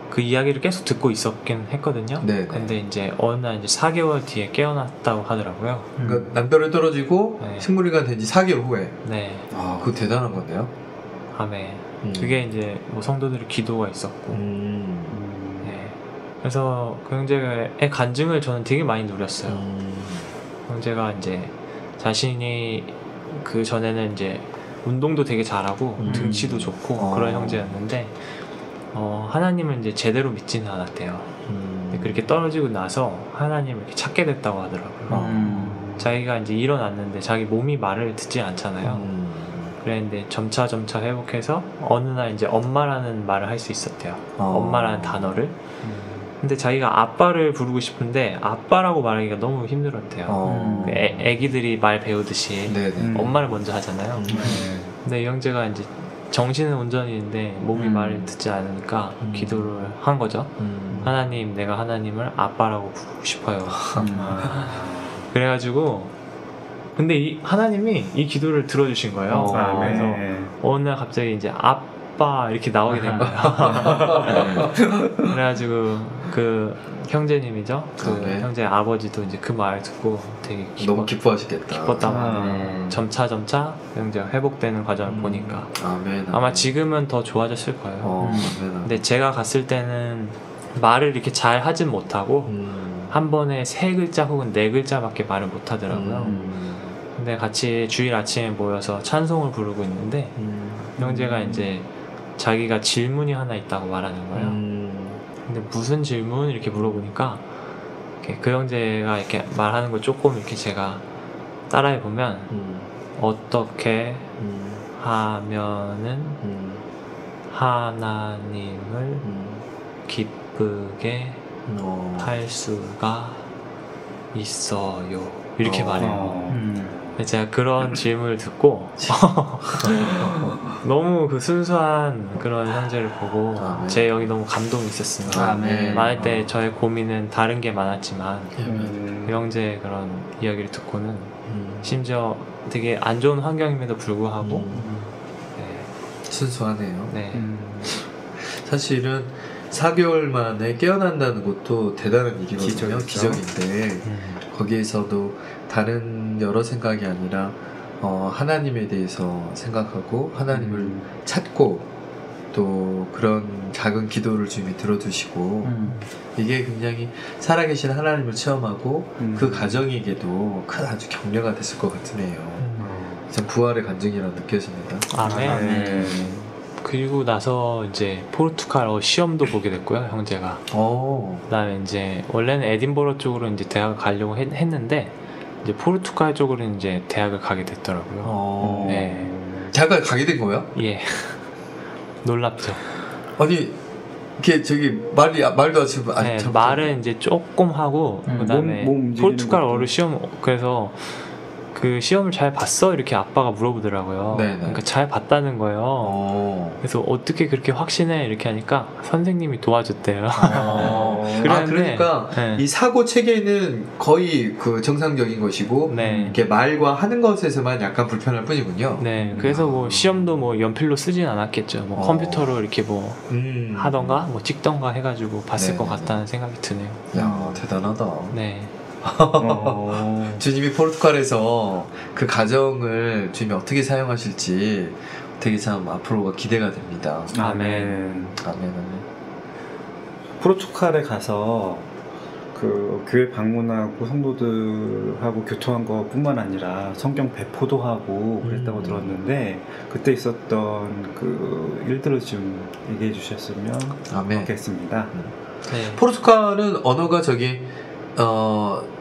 그 이야기를 계속 듣고 있었긴 했거든요. 네. 근데 이제 어느 날 이제 4개월 뒤에 깨어났다고 하더라고요. 그러니까 남편을 떨어지고 네. 식물인간 된 지 4개월 후에. 네. 아, 그거 대단한 건데요. 아멘. 그게 이제 뭐 성도들의 기도가 있었고. 네. 그래서 그 형제의 간증을 저는 되게 많이 누렸어요. 형제가 이제 자신이 그 전에는 이제 운동도 되게 잘하고 등치도 좋고 그런 형제였는데 하나님을 이제 제대로 믿지는 않았대요. 근데 그렇게 떨어지고 나서 하나님을 이렇게 찾게 됐다고 하더라고요. 자기가 이제 일어났는데 자기 몸이 말을 듣지 않잖아요. 그랬는데 점차 회복해서 어느 날 이제 엄마라는 말을 할 수 있었대요. 엄마라는 단어를. 근데 자기가 아빠를 부르고 싶은데 아빠라고 말하기가 너무 힘들었대요. 애기들이 말 배우듯이 엄마를 먼저 하잖아요. 근데 이 형제가 이제 정신은 온전히인데 몸이 말을 듣지 않으니까 기도를 한 거죠. 하나님, 내가 하나님을 아빠라고 부르고 싶어요. 그래가지고 근데 이 하나님이 이 기도를 들어주신 거예요. 그래서 어느 날 갑자기 이제 아빠 이렇게 나오게 된 거예요. 그래가지고 그 형제님이죠. 그 형제 아버지도 이제 그 말 듣고 되게 너무 기뻐하시겠다. 기뻤다고 하네. 점차 형제 회복되는 과정을 보니까 아마 지금은 더 좋아졌을 거예요. 근데 제가 갔을 때는 말을 이렇게 잘 하진 못하고 한 번에 3글자 혹은 4글자밖에 말을 못하더라고요. 근데 같이 주일 아침에 모여서 찬송을 부르고 있는데 형제가 이제 자기가 질문이 하나 있다고 말하는 거예요. 근데 무슨 질문? 이렇게 물어보니까 그 형제가 이렇게 말하는 걸 조금 이렇게 제가 따라해 보면 어떻게 하면은 하나님을 기쁘게 할 수가 있어요. 이렇게 말해요. 제가 그런 질문을 듣고 너무 그 순수한 그런 형제를 보고 제 여기 너무 감동이 있었습니다. 많을 때 저의 고민은 다른 게 많았지만 그 형제의 그런 이야기를 듣고는 심지어 되게 안 좋은 환경임에도 불구하고 순수하네요. 네. 사실은 4개월 만에 깨어난다는 것도 대단한 일이거든요. 기적인데 거기에서도 다른 여러 생각이 아니라 하나님에 대해서 생각하고 하나님을 찾고 또 그런 작은 기도를 주님이 들어주시고 이게 굉장히 살아계신 하나님을 체험하고 그 가정에게도 큰 아주 격려가 됐을 것 같으네요. 참 부활의 간증이라 느껴집니다. 아멘. 그리고 나서 이제 포르투갈어 시험도 보게 됐고요, 형제가. 그다음에 이제 원래는 에딘버러 쪽으로 이제 대학을 가려고 했는데 이제 포르투갈 쪽으로 이제 대학을 가게 됐더라고요. 네. 대학을 가게 된 거예요? 예. 놀랍죠. 아니 이게 저기 말도 지금 네, 말은 이제 조금 하고 그다음에 포르투갈어를 시험 그래서 그 시험을 잘 봤어? 이렇게 아빠가 물어보더라고요. 네네. 그러니까 잘 봤다는 거예요. 그래서 어떻게 그렇게 확신해? 이렇게 하니까 선생님이 도와줬대요. 그러니까 네. 이 사고 체계는 거의 그 정상적인 것이고 네. 이렇게 말과 하는 것에서만 약간 불편할 뿐이군요. 네, 그래서 뭐 시험도 뭐 연필로 쓰진 않았겠죠. 뭐 컴퓨터로 이렇게 뭐 하던가 뭐 찍던가 해가지고 봤을 것 같다는 생각이 드네요. 야, 대단하다. 네. 주님이 포르투갈에서 그 가정을 주님이 어떻게 사용하실지 되게 참 앞으로가 기대가 됩니다. 아멘. 아멘. 포르투갈에 가서 그 교회 방문하고 성도들하고 교통한 것뿐만 아니라 성경 배포도 하고 그랬다고 들었는데 그때 있었던 그 일들을 좀 얘기해 주셨으면 좋겠습니다. 네. 포르투갈은 언어가 저기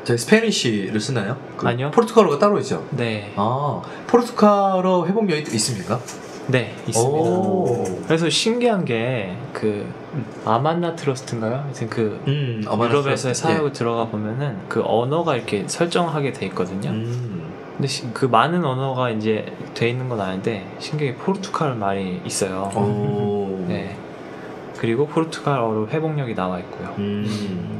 스페니쉬를 쓰나요? 아니요. 포르투갈어가 따로 있죠? 네. 포르투갈어 회복력이 있습니까? 네, 있습니다. 그래서 신기한 게 그 아만나 트러스트인가요? 하여튼 그 유럽에서의 사역을 들어가 보면은 그 언어가 이렇게 설정하게 돼 있거든요. 근데 그 많은 언어가 이제 돼 있는 건 아닌데 신기하게 포르투갈 말이 있어요. 네. 그리고 포르투갈어로 회복력이 나와 있고요.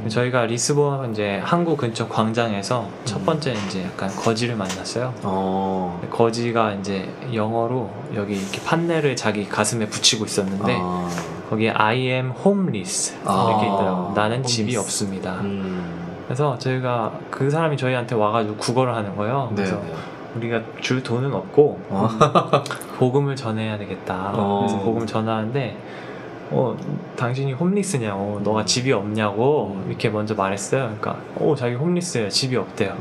저희가 리스본 이제 항구 근처 광장에서 첫 번째 이제 약간 거지를 만났어요. 거지가 이제 영어로 여기 이렇게 판넬을 자기 가슴에 붙이고 있었는데 거기에 I am homeless 이렇게 있더라고요. 나는 집이 없습니다. 그래서 저희가 그 사람이 저희한테 와가지고 국어를 하는 거예요. 그래서 우리가 줄 돈은 없고 복음을 전해야 되겠다. 그래서 복음을 전하는데 당신이 홈리스냐고, 너가 집이 없냐고 이렇게 먼저 말했어요. 그러니까 자기 홈리스예요. 집이 없대요.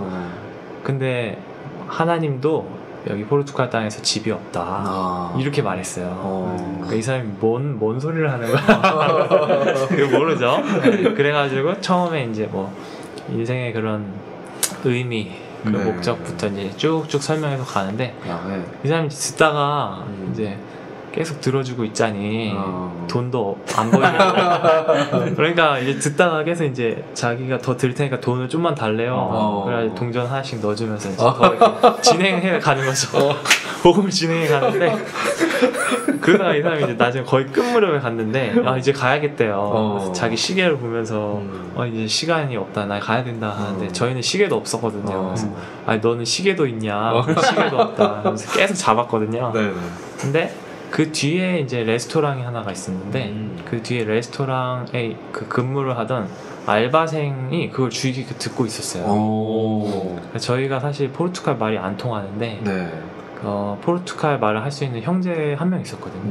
근데 하나님도 여기 포르투갈 땅에서 집이 없다 이렇게 말했어요. 그러니까 이 사람이 뭔 소리를 하는 거야? 그거 모르죠. 네, 그래가지고 처음에 이제 뭐 인생의 그런 의미 그 목적부터 이제 쭉쭉 설명해서 가는데 이 사람이 듣다가 이제 계속 들어주고 있자니 돈도 안 보이고 그러니까 이제 듣다가 계속 이제 자기가 더 들 테니까 돈을 좀만 달래요. 그래가지고 동전 하나씩 넣어주면서 이제 더 진행해 가는 거죠. 복음을 진행해 가는데 그러다가 이 사람이 이제 나중에 거의 끝 무렵에 갔는데 이제 가야겠대요. 그래서 자기 시계를 보면서 이제 시간이 없다, 나 가야 된다 하는데 저희는 시계도 없었거든요. 그래서 너는 시계도 있냐? 시계도 없다. 그래서 계속 잡았거든요. 근데 그 뒤에 이제 레스토랑이 하나가 있었는데 그 뒤에 레스토랑에 그 근무를 하던 알바생이 그걸 주의 깊게 듣고 있었어요. 저희가 사실 포르투갈 말이 안 통하는데 포르투갈 말을 할 수 있는 형제 한 명 있었거든요.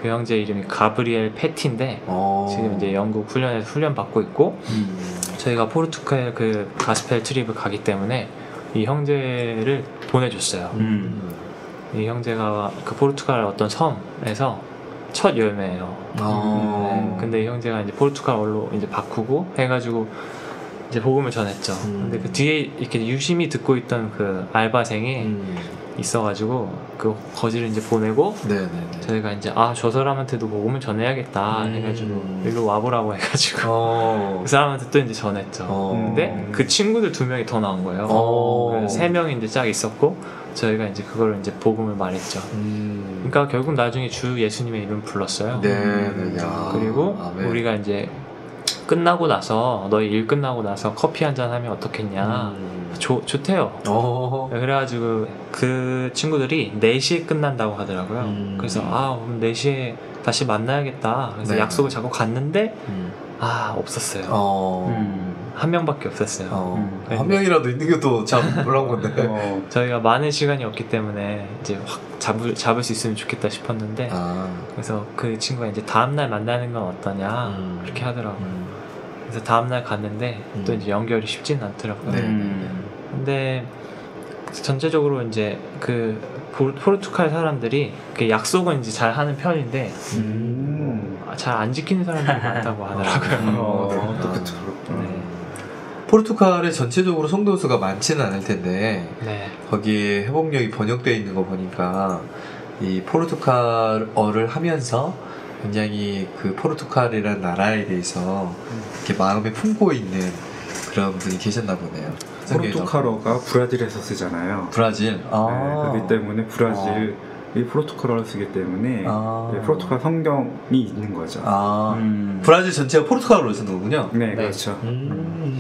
그 형제 이름이 가브리엘 페티인데 지금 이제 영국 훈련에서 훈련 받고 있고 저희가 포르투갈 그 가스펠 트립을 가기 때문에 이 형제를 보내줬어요. 이 형제가 그 포르투갈 어떤 섬에서 첫 열매예요. 근데 이 형제가 이제 포르투갈어로 이제 바꾸고 해가지고 이제 복음을 전했죠. 근데 그 뒤에 이렇게 유심히 듣고 있던 그 알바생이 있어가지고 그 거지를 이제 보내고 저희가 이제 저 사람한테도 복음을 전해야겠다 해가지고 일로 와보라고 해가지고 그 사람한테 또 이제 전했죠. 근데 그 친구들 2명이 더 나온 거예요. 그래서 3명이 이제 쫙 있었고 저희가 이제 그걸 이제 복음을 말했죠. 그러니까 결국 나중에 주 예수님의 이름 불렀어요. 그리고 우리가 이제 끝나고 나서 너희 일 끝나고 나서 커피 한잔 하면 어떻겠냐. 좋대요. 그래가지고 그 친구들이 4시에 끝난다고 하더라고요. 그래서 그럼 4시에 다시 만나야겠다. 그래서 약속을 잡고 갔는데 없었어요. 한 명밖에 없었어요. 한 명이라도 있는 게 또 참 놀라운 건데. 저희가 많은 시간이 없기 때문에 이제 확 잡을 수 있으면 좋겠다 싶었는데 그래서 그 친구가 이제 다음날 만나는 건 어떠냐 그렇게 하더라고요. 그래서 다음날 갔는데 또 이제 연결이 쉽진 않더라고요. 근데 전체적으로 이제 그 포르투갈 사람들이 약속은 이제 잘 하는 편인데 잘 안 지키는 사람들이 많다고 하더라고요. 포르투갈에 전체적으로 성도 수가 많지는 않을 텐데 거기에 회복력이 번역되어 있는 거 보니까 이 포르투갈어를 하면서 굉장히 그 포르투갈이라는 나라에 대해서 이렇게 마음에 품고 있는 그런 분이 계셨나 보네요. 성경에서. 포르투갈어가 브라질에서 쓰잖아요. 브라질. 네, 그렇기 때문에 브라질이 포르투갈어를 쓰기 때문에 네, 포르투갈 성경이 있는 거죠. 브라질 전체가 포르투갈어로 쓰는 거군요. 네, 그렇죠.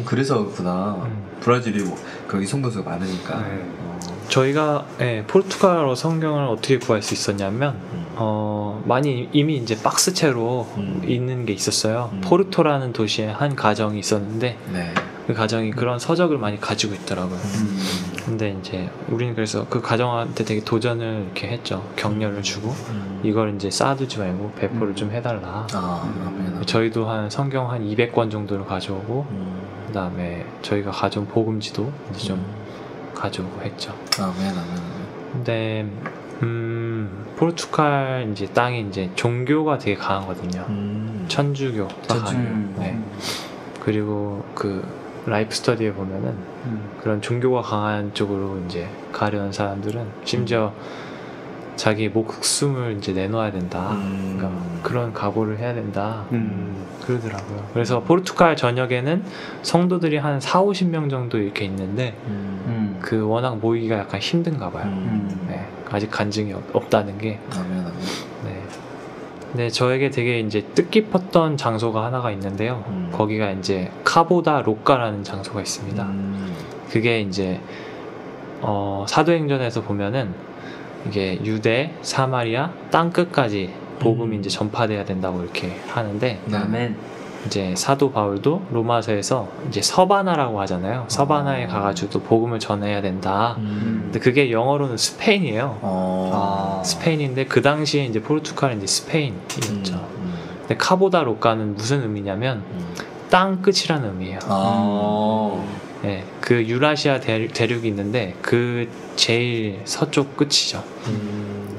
그래서 그렇구나. 브라질이 뭐 거기 성도수가 많으니까. 네. 저희가 포르투갈어 성경을 어떻게 구할 수 있었냐면 많이 이미 이제 박스채로 있는 게 있었어요. 포르토라는 도시에 한 가정이 있었는데 네. 그 가정이 그런 서적을 많이 가지고 있더라고요. 근데 이제 우리는 그래서 그 가정한테 되게 도전을 이렇게 했죠. 격려를 주고 이걸 이제 쌓아두지 말고 배포를 좀 해달라. 저희도 한 성경 한 200권 정도를 가져오고 그 다음에 저희가 가져온 복음지도 이제 좀 가져오고 했죠. 근데 포르투갈 이제 땅이 이제 종교가 되게 강하거든요. 천주교가 강해요. 네. 그리고 그 라이프 스터디에 보면은 그런 종교가 강한 쪽으로 이제 가려는 사람들은 심지어 자기 목숨을 이제 내놓아야 된다. 그러니까 그런 각오를 해야 된다. 그러더라고요. 그래서 포르투갈 전역에는 성도들이 한 4-50명 정도 이렇게 있는데 그 워낙 모이기가 약간 힘든가 봐요. 네. 아직 간증이 없다는 게. 네. 네, 저에게 되게 이제 뜻깊었던 장소가 하나가 있는데요. 거기가 이제 카보다 로카라는 장소가 있습니다. 그게 이제 사도행전에서 보면은 이게 유대, 사마리아, 땅 끝까지 복음이 이제 전파돼야 된다고 이렇게 하는데, 이제 사도 바울도 로마서에서 이제 서바나라고 하잖아요. 서바나에 가가지고 또 복음을 전해야 된다. 근데 그게 영어로는 스페인이에요. 스페인인데 그 당시에 이제 포르투갈은 이제 스페인이었죠. 근데 카보다 로카는 무슨 의미냐면 땅 끝이라는 의미예요. 네, 그 유라시아 대륙이 있는데 그 제일 서쪽 끝이죠.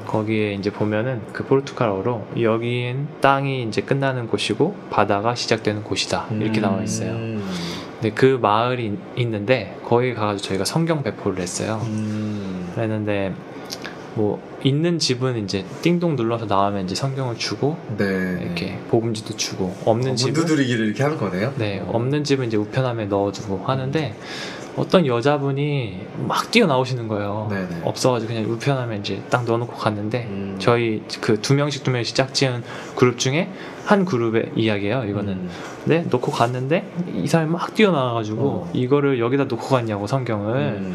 거기에 이제 보면은 그 포르투갈어로 여기엔 땅이 이제 끝나는 곳이고 바다가 시작되는 곳이다 이렇게 나와 있어요. 근데 그 마을이 있는데 거기 가가지고 저희가 성경 배포를 했어요. 그랬는데 뭐 있는 집은 이제 띵동 눌러서 나오면 이제 성경을 주고 이렇게 복음지도 주고 없는 집은 문두드리기를 이렇게 하는 거네요. 네, 없는 집은 이제 우편함에 넣어두고 하는데 어떤 여자분이 막 뛰어나오시는 거예요. 없어가지고 그냥 우편함에 이제 딱 넣어놓고 갔는데 저희 그 두 명씩 짝 지은 그룹 중에 한 그룹의 이야기예요. 이거는. 네, 놓고 갔는데 이 사람이 막 뛰어나와가지고 이거를 여기다 놓고 갔냐고 성경을.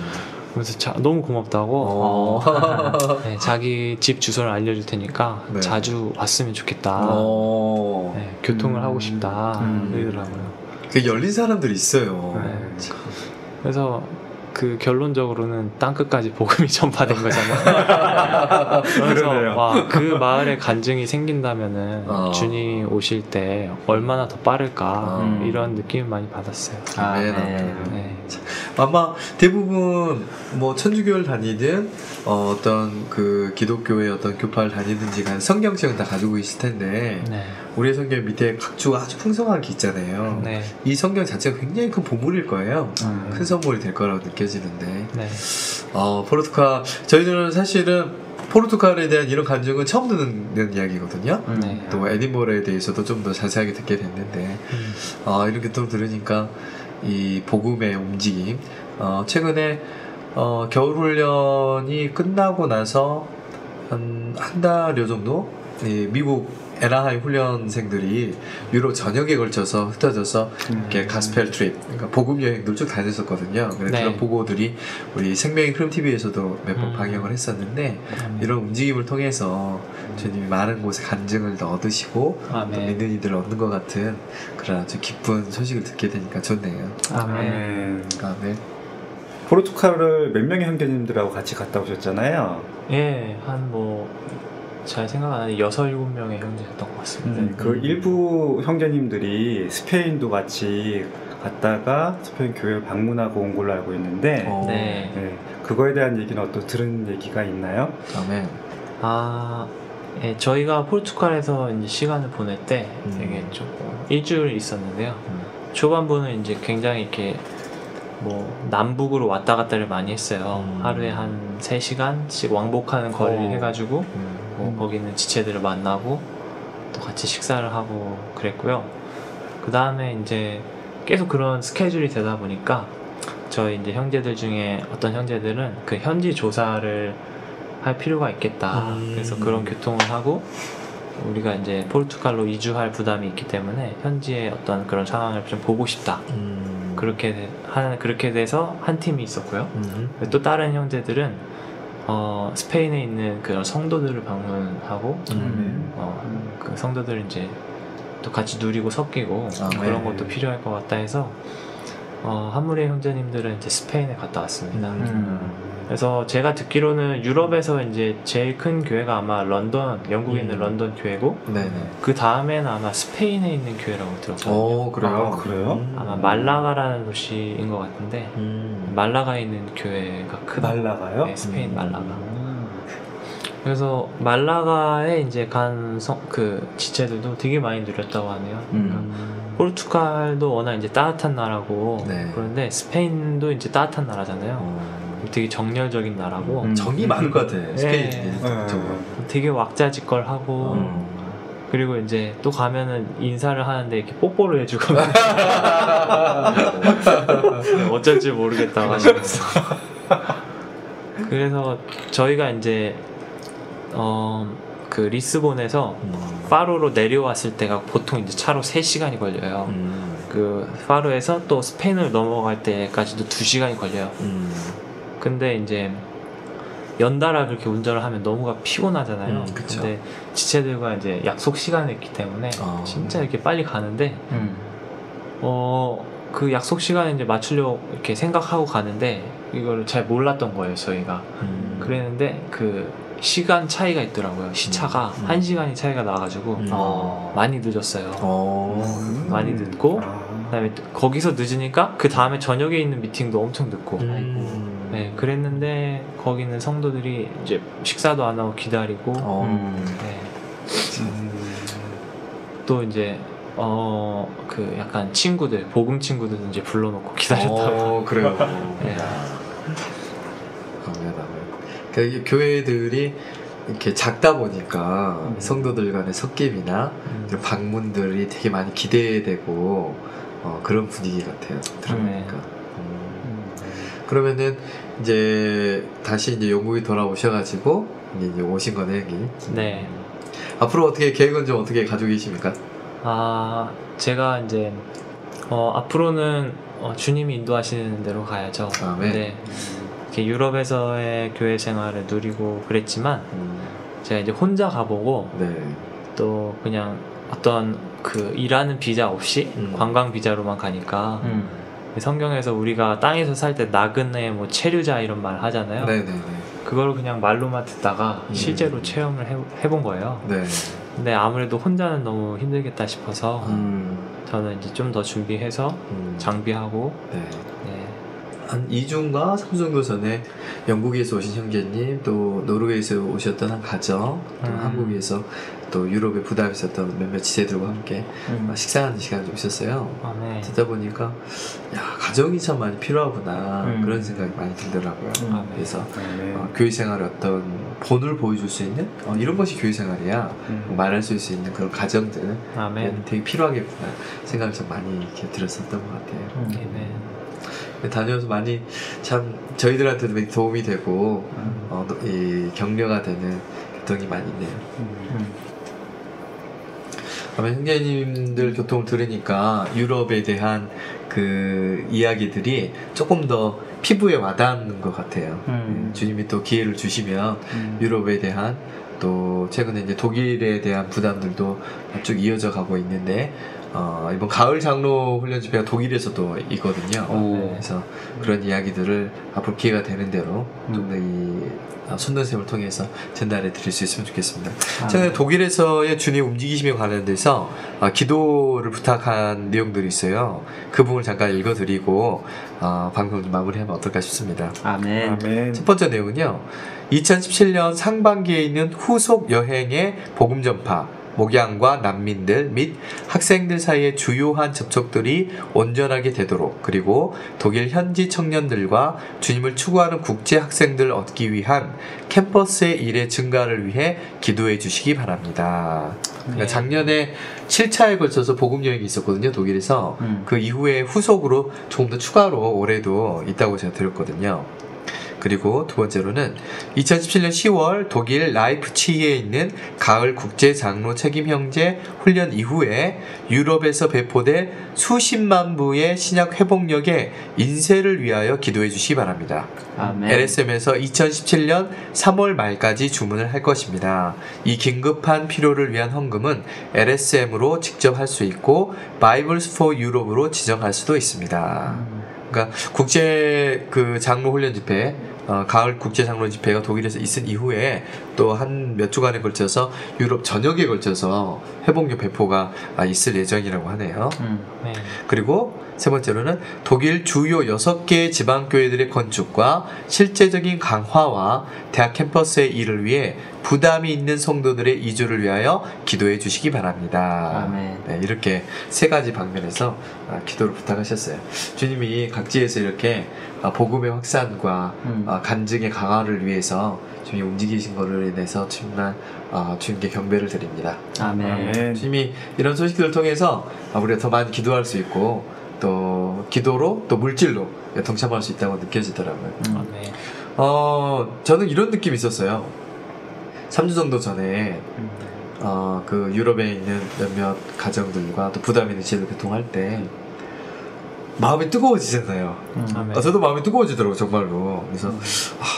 그래서 너무 고맙다고 네, 자기 집 주소를 알려줄 테니까 자주 왔으면 좋겠다. 네, 교통을 하고 싶다. 그러더라고요. 그 열린 사람들이 있어요. 그래서 그 결론적으로는 땅끝까지 복음이 전파된 거잖아요. 그래서 와, 그 마을에 간증이 생긴다면은 주님이 오실 때 얼마나 더 빠를까 이런 느낌을 많이 받았어요. 네. 아마 대부분 뭐 천주교를 다니든 어떤 그 기독교의 어떤 교파를 다니든지 간 성경책은 다 가지고 있을 텐데 우리의 성경 밑에 각주가 아주 풍성하게 있잖아요. 이 성경 자체가 굉장히 큰 보물일 거예요. 큰 선물이 될 거라고 느껴지는데 포르투갈 저희들은 사실은 포르투갈에 대한 이런 간증은 처음 듣는 이야기거든요. 또 에딘버러에 대해서도 좀 더 자세하게 듣게 됐는데 이렇게 또 들으니까 이 복음의 움직임 최근에 겨울훈련이 끝나고 나서 한 달여 정도 미국 에나하임 훈련생들이 유럽 전역에 걸쳐서 흩어져서 이렇게 가스펠 트립, 그러니까 복음 여행들 쭉 다녔었거든요. 그런 보고들이 우리 생명의 흐름 TV에서도 몇 번 방영을 했었는데 이런 움직임을 통해서 주님이 많은 곳에 간증을 더 얻으시고 또 믿는 이들을 얻는 것 같은 그런 아주 기쁜 소식을 듣게 되니까 좋네요. 아멘. 포르투갈을 몇 명의 형제님들하고 같이 갔다 오셨잖아요. 예, 잘 생각 안 하는데 6-7명의 형제였던 것 같습니다. 그 일부 형제님들이 스페인도 같이 갔다가 스페인 교회를 방문하고 온 걸로 알고 있는데 그거에 대한 얘기는 어떤 들은 얘기가 있나요? 예, 저희가 포르투갈에서 이제 시간을 보낼 때 되게 조금 일주일 있었는데요. 초반부는 이제 굉장히 이렇게 남북으로 왔다 갔다를 많이 했어요. 하루에 한 3시간씩 왕복하는 거리를 해가지고 거기 있는 지체들을 만나고 또 같이 식사를 하고 그랬고요. 그 다음에 이제 계속 그런 스케줄이 되다 보니까 저희 이제 형제들 중에 어떤 형제들은 그 현지 조사를 할 필요가 있겠다. 그래서 그런 교통을 하고 우리가 이제 포르투갈로 이주할 부담이 있기 때문에 현지의 어떤 그런 상황을 좀 보고 싶다. 그렇게 돼서 한 팀이 있었고요. 또 다른 형제들은 스페인에 있는 그런 성도들을 방문하고 그 성도들 이제 또 같이 누리고 섞이고 그런 것도 필요할 것 같다 해서 한 무리의 형제님들은 이제 스페인에 갔다 왔습니다. 그래서 제가 듣기로는 유럽에서 이제 제일 큰 교회가 아마 런던, 영국에 있는 런던 교회고, 그 다음에는 아마 스페인에 있는 교회라고 들었거든요. 그래요? 그래요? 아마 말라가라는 도시인 것 같은데 말라가에 있는 교회가 큰. 말라가요? 네, 스페인 말라가. 그래서 말라가에 이제 간 그 지체들도 되게 많이 누렸다고 하네요. 그러니까 포르투갈도 워낙 이제 따뜻한 나라고 그런데 스페인도 이제 따뜻한 나라잖아요. 되게 정열적인 나라고 정이 많을 것 같아. 스페인. 되게 왁자지껄하고 그리고 이제 또 가면은 인사를 하는데 이렇게 뽀뽀를 해주고 어쩔 줄 모르겠다고 하시면서 그래서 저희가 이제 그 리스본에서 파로로 내려왔을 때가 보통 이제 차로 3시간이 걸려요. 그 파로에서 또 스페인을 넘어갈 때까지도 2시간이 걸려요. 근데 이제 연달아 그렇게 운전을 하면 너무가 피곤하잖아요. 근데 지체들과 이제 약속 시간이 있기 때문에 진짜 이렇게 빨리 가는데 그 약속 시간에 이제 맞추려고 이렇게 생각하고 가는데 이걸 잘 몰랐던 거예요, 저희가. 그랬는데 그 시간 차이가 있더라고요. 시차가 1시간이 차이가 나가지고 많이 늦었어요. 많이 늦고 그다음에 거기서 늦으니까 그 다음에 저녁에 있는 미팅도 엄청 늦고 네, 그랬는데 거기는 성도들이 이제 식사도 안 하고 기다리고 네. 또 이제 그 약간 친구들 복음 친구들 이제 불러놓고 기다렸다고. 그래요. 네. 그러니까 교회들이 이렇게 작다 보니까 성도들 간의 섞임이나 그런 방문들이 되게 많이 기대되고 그런 분위기 같아요. 들어보니까. 그러면은 이제 다시 이제 영국에 돌아오셔가지고 이제 오신 거네 여기. 네. 앞으로 어떻게 계획은 좀 어떻게 가지고 계십니까? 제가 이제 앞으로는 주님이 인도하시는 대로 가야죠. 네. 이렇게 유럽에서의 교회 생활을 누리고 그랬지만 제가 이제 혼자 가보고 또 그냥 어떤 그 일하는 비자 없이 관광 비자로만 가니까 성경에서 우리가 땅에서 살 때 나그네 뭐 체류자 이런 말 하잖아요. 그걸 그냥 말로만 듣다가 실제로 체험을 해본 거예요. 근데 아무래도 혼자는 너무 힘들겠다 싶어서 저는 이제 좀 더 준비해서 장비하고 한 2주인가 3주 정도 전에 영국에서 오신 형제님, 또 노르웨이에서 오셨던 한 가정, 또 한국에서 또 유럽에 부담이 있었던 몇몇 지체들과 함께 식사하는 시간이 좀 있었어요. 듣다 보니까 가정이 참 많이 필요하구나 그런 생각이 많이 들더라고요. 그래서 교회 생활의 어떤 본을 보여줄 수 있는 이런 것이 교회 생활이야 말할 수 있는 그런 가정들 되게 필요하겠구나 생각이 좀 많이 이렇게 들었었던 것 같아요. 다녀와서 많이 참 저희들한테도 많이 도움이 되고 이 격려가 되는 교통이 많이 있네요. 아마 형제님들 교통을 들으니까 유럽에 대한 그 이야기들이 조금 더 피부에 와닿는 것 같아요. 주님이 또 기회를 주시면 유럽에 대한 또 최근에 이제 독일에 대한 부담들도 쭉 이어져 가고 있는데 이번 가을 장로 훈련 집회가 독일에서도 있거든요. 그래서 그런 이야기들을 앞으로 기회가 되는 대로 좀 더 이 손전셈을 통해서 전달해 드릴 수 있으면 좋겠습니다. 최근에 독일에서의 주님 움직이심에 관련돼서 기도를 부탁한 내용들이 있어요. 그 부분을 잠깐 읽어드리고 방송을 좀 마무리하면 어떨까 싶습니다. 아멘. 첫 번째 내용은요. 2017년 상반기에 있는 후속 여행의 복음 전파 목양과 난민들 및 학생들 사이의 주요한 접촉들이 온전하게 되도록, 그리고 독일 현지 청년들과 주님을 추구하는 국제 학생들을 얻기 위한 캠퍼스의 일의 증가를 위해 기도해 주시기 바랍니다. 그러니까 작년에 7차에 걸쳐서 복음 여행이 있었거든요, 독일에서. 그 이후에 후속으로 조금 더 추가로 올해도 있다고 제가 들었거든요. 그리고 두 번째로는 2017년 10월 독일 라이프치히에 있는 가을 국제 장로 책임 형제 훈련 이후에 유럽에서 배포될 수십만 부의 신약 회복력의 인쇄를 위하여 기도해 주시기 바랍니다. 아멘. LSM에서 2017년 3월 말까지 주문을 할 것입니다. 이 긴급한 필요를 위한 헌금은 LSM으로 직접 할 수 있고 Bibles for Europe으로 지정할 수도 있습니다. 그러니까 국제 그 장로 훈련 집회, 가을 국제 장로 집회가 독일에서 있은 이후에 또 한 몇 주간에 걸쳐서 유럽 전역에 걸쳐서 회복력 배포가 있을 예정이라고 하네요. 네. 그리고 세 번째로는 독일 주요 6개의 지방교회들의 건축과 실제적인 강화와 대학 캠퍼스의 일을 위해 부담이 있는 성도들의 이주를 위하여 기도해 주시기 바랍니다. 아멘. 네, 이렇게 세 가지 방면에서 기도를 부탁하셨어요. 주님이 각지에서 이렇게 복음의 확산과 간증의 강화를 위해서 주님이 움직이신 것을 인해서 정말 주님께 경배를 드립니다. 아멘. 주님이 이런 소식들을 통해서 우리가 더 많이 기도할 수 있고 또 기도로 또 물질로 동참할 수 있다고 느껴지더라고요. 네. 저는 이런 느낌이 있었어요. 3주 정도 전에 그 유럽에 있는 몇몇 가정들과 또 부담 있는 지혜를 교통할 때 마음이 뜨거워지잖아요. 아멘. 저도 마음이 뜨거워지더라고요, 정말로. 그래서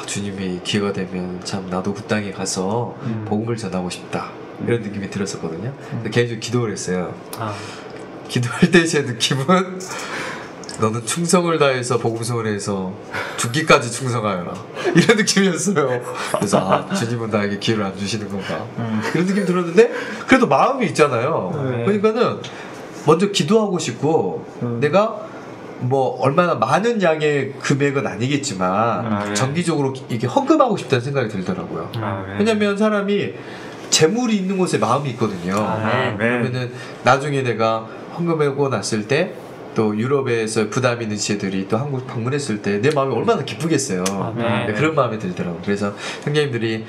주님이 기회가 되면 참 나도 그 땅에 가서 복음을 전하고 싶다, 이런 느낌이 들었었거든요. 개인적으로 기도를 했어요. 기도할 때 제 느낌은 너는 충성을 다해서 복음성을 해서 죽기까지 충성하여라, 이런 느낌이었어요. 그래서 주님은 나에게 기회를 안 주시는 건가, 이런 느낌이 들었는데 그래도 마음이 있잖아요. 그러니까는 먼저 기도하고 싶고 내가 뭐 얼마나 많은 양의 금액은 아니겠지만 정기적으로 이게 헌금하고 싶다는 생각이 들더라고요. 왜냐면 사람이 재물이 있는 곳에 마음이 있거든요. 그러면은 나중에 내가 헌금하고 났을 때 또 유럽에서 부담 있는 지혜들이 또 한국 방문했을 때 내 마음이 얼마나 기쁘겠어요. 네, 그런 마음이 들더라고요. 그래서 형님들이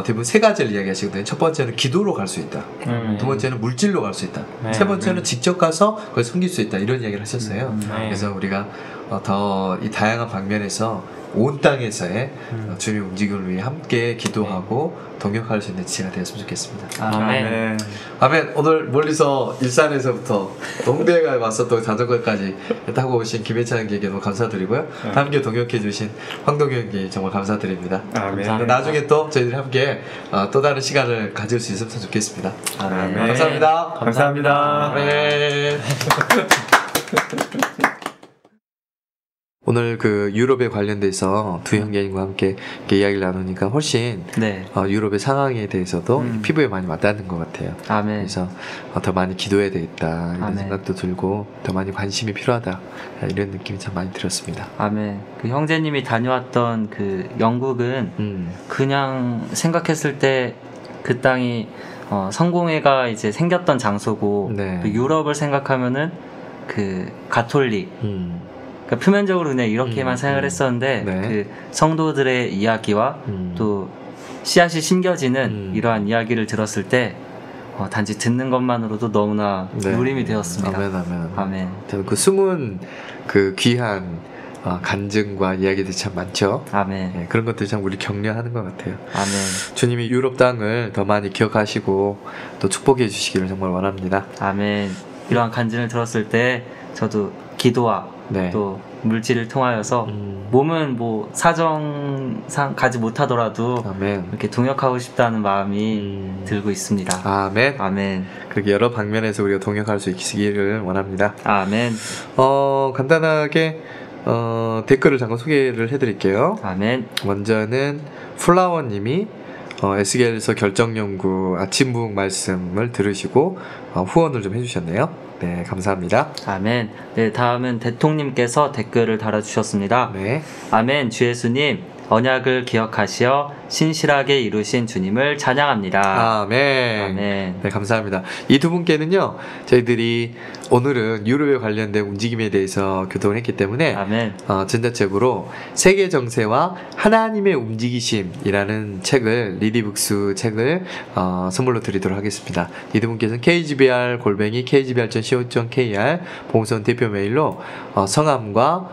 대부분 세 가지를 이야기하시거든요. 첫 번째는 기도로 갈 수 있다. 두 번째는 물질로 갈 수 있다. 세 번째는 직접 가서 그걸 섬길 수 있다, 이런 이야기를 하셨어요. 그래서 우리가 더 이 다양한 방면에서 온 땅에서의 주님의 움직임을 위해 함께 기도하고 동역할 수 있는 지혜가 되었으면 좋겠습니다. 아멘. 아멘. 오늘 멀리서 일산에서부터 홍대에 와서 또 자전거까지 타고 오신 김혜찬 형님께 너무 감사드리고요. 함께 동역해 주신 황동규 형님 정말 감사드립니다. 아멘. 나중에 또 저희들이 함께 또 다른 시간을 가질 수 있으면 좋겠습니다. 아멘. 감사합니다. 감사합니다. 아멘. 오늘 그 유럽에 관련돼서 두 형제님과 함께 이렇게 이야기를 나누니까 훨씬 네. 유럽의 상황에 대해서도 피부에 많이 와닿는 것 같아요. 아멘. 그래서 더 많이 기도해야 되겠다, 이런 아멘. 생각도 들고 더 많이 관심이 필요하다, 이런 느낌이 참 많이 들었습니다. 아멘. 그 형제님이 다녀왔던 그 영국은 그냥 생각했을 때 그 땅이 성공회가 이제 생겼던 장소고, 네. 그 유럽을 생각하면은 그 가톨릭, 그러니까 표면적으로 그냥 이렇게만 생각을 했었는데 네. 그 성도들의 이야기와 또 씨앗이 심겨지는 이러한 이야기를 들었을 때 단지 듣는 것만으로도 너무나 누림이 되었습니다. 아멘, 아멘. 아멘. 그 숨은 그 귀한 간증과 이야기들이 참 많죠. 아멘. 네, 그런 것들이 참 우리 격려하는 것 같아요. 아멘. 주님이 유럽 땅을 더 많이 기억하시고 또 축복해 주시기를 정말 원합니다. 아멘. 이러한 간증을 들었을 때 저도 기도와 네. 또 물질을 통하여서 몸은 뭐 사정상 가지 못하더라도 아멘. 이렇게 동역하고 싶다는 마음이 들고 있습니다. 아멘. 아멘. 그렇게 여러 방면에서 우리가 동역할 수 있기를 원합니다. 아멘. 간단하게 댓글을 잠깐 소개를 해드릴게요. 아멘. 먼저는 플라워님이 에스겔서 결정연구 아침 부흥 말씀을 들으시고 후원을 좀 해주셨네요. 네, 감사합니다. 아멘. 네, 다음은 대통님께서 댓글을 달아주셨습니다. 네. 아멘. 주 예수님, 언약을 기억하시어 신실하게 이루신 주님을 찬양합니다. 아멘. 아멘. 네, 감사합니다. 이 두 분께는요, 저희들이 오늘은 유럽에 관련된 움직임에 대해서 교통을 했기 때문에 아멘. 전자책으로 세계 정세와 하나님의 움직이심이라는 책을, 리디북스 책을 선물로 드리도록 하겠습니다. 이 두 분께서는 kgbr@kgbr.co.kr 봉선 대표 메일로 성함과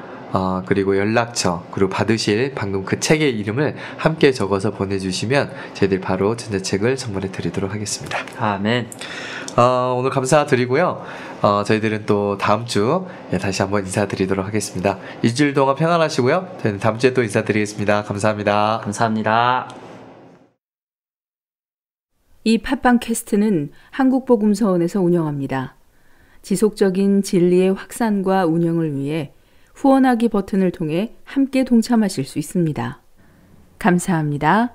그리고 연락처, 그리고 받으실 방금 그 책의 이름을 함께 적어서 보내주시면 저희들 바로 전자책을 선물해 드리도록 하겠습니다. 아멘. 오늘 감사드리고요. 저희들은 또 다음 주 다시 한번 인사드리도록 하겠습니다. 일주일 동안 평안하시고요. 저희는 다음 주에 또 인사드리겠습니다. 감사합니다. 감사합니다. 이 팟빵 캐스트는 한국복음서원에서 운영합니다. 지속적인 진리의 확산과 운영을 위해 후원하기 버튼을 통해 함께 동참하실 수 있습니다. 감사합니다.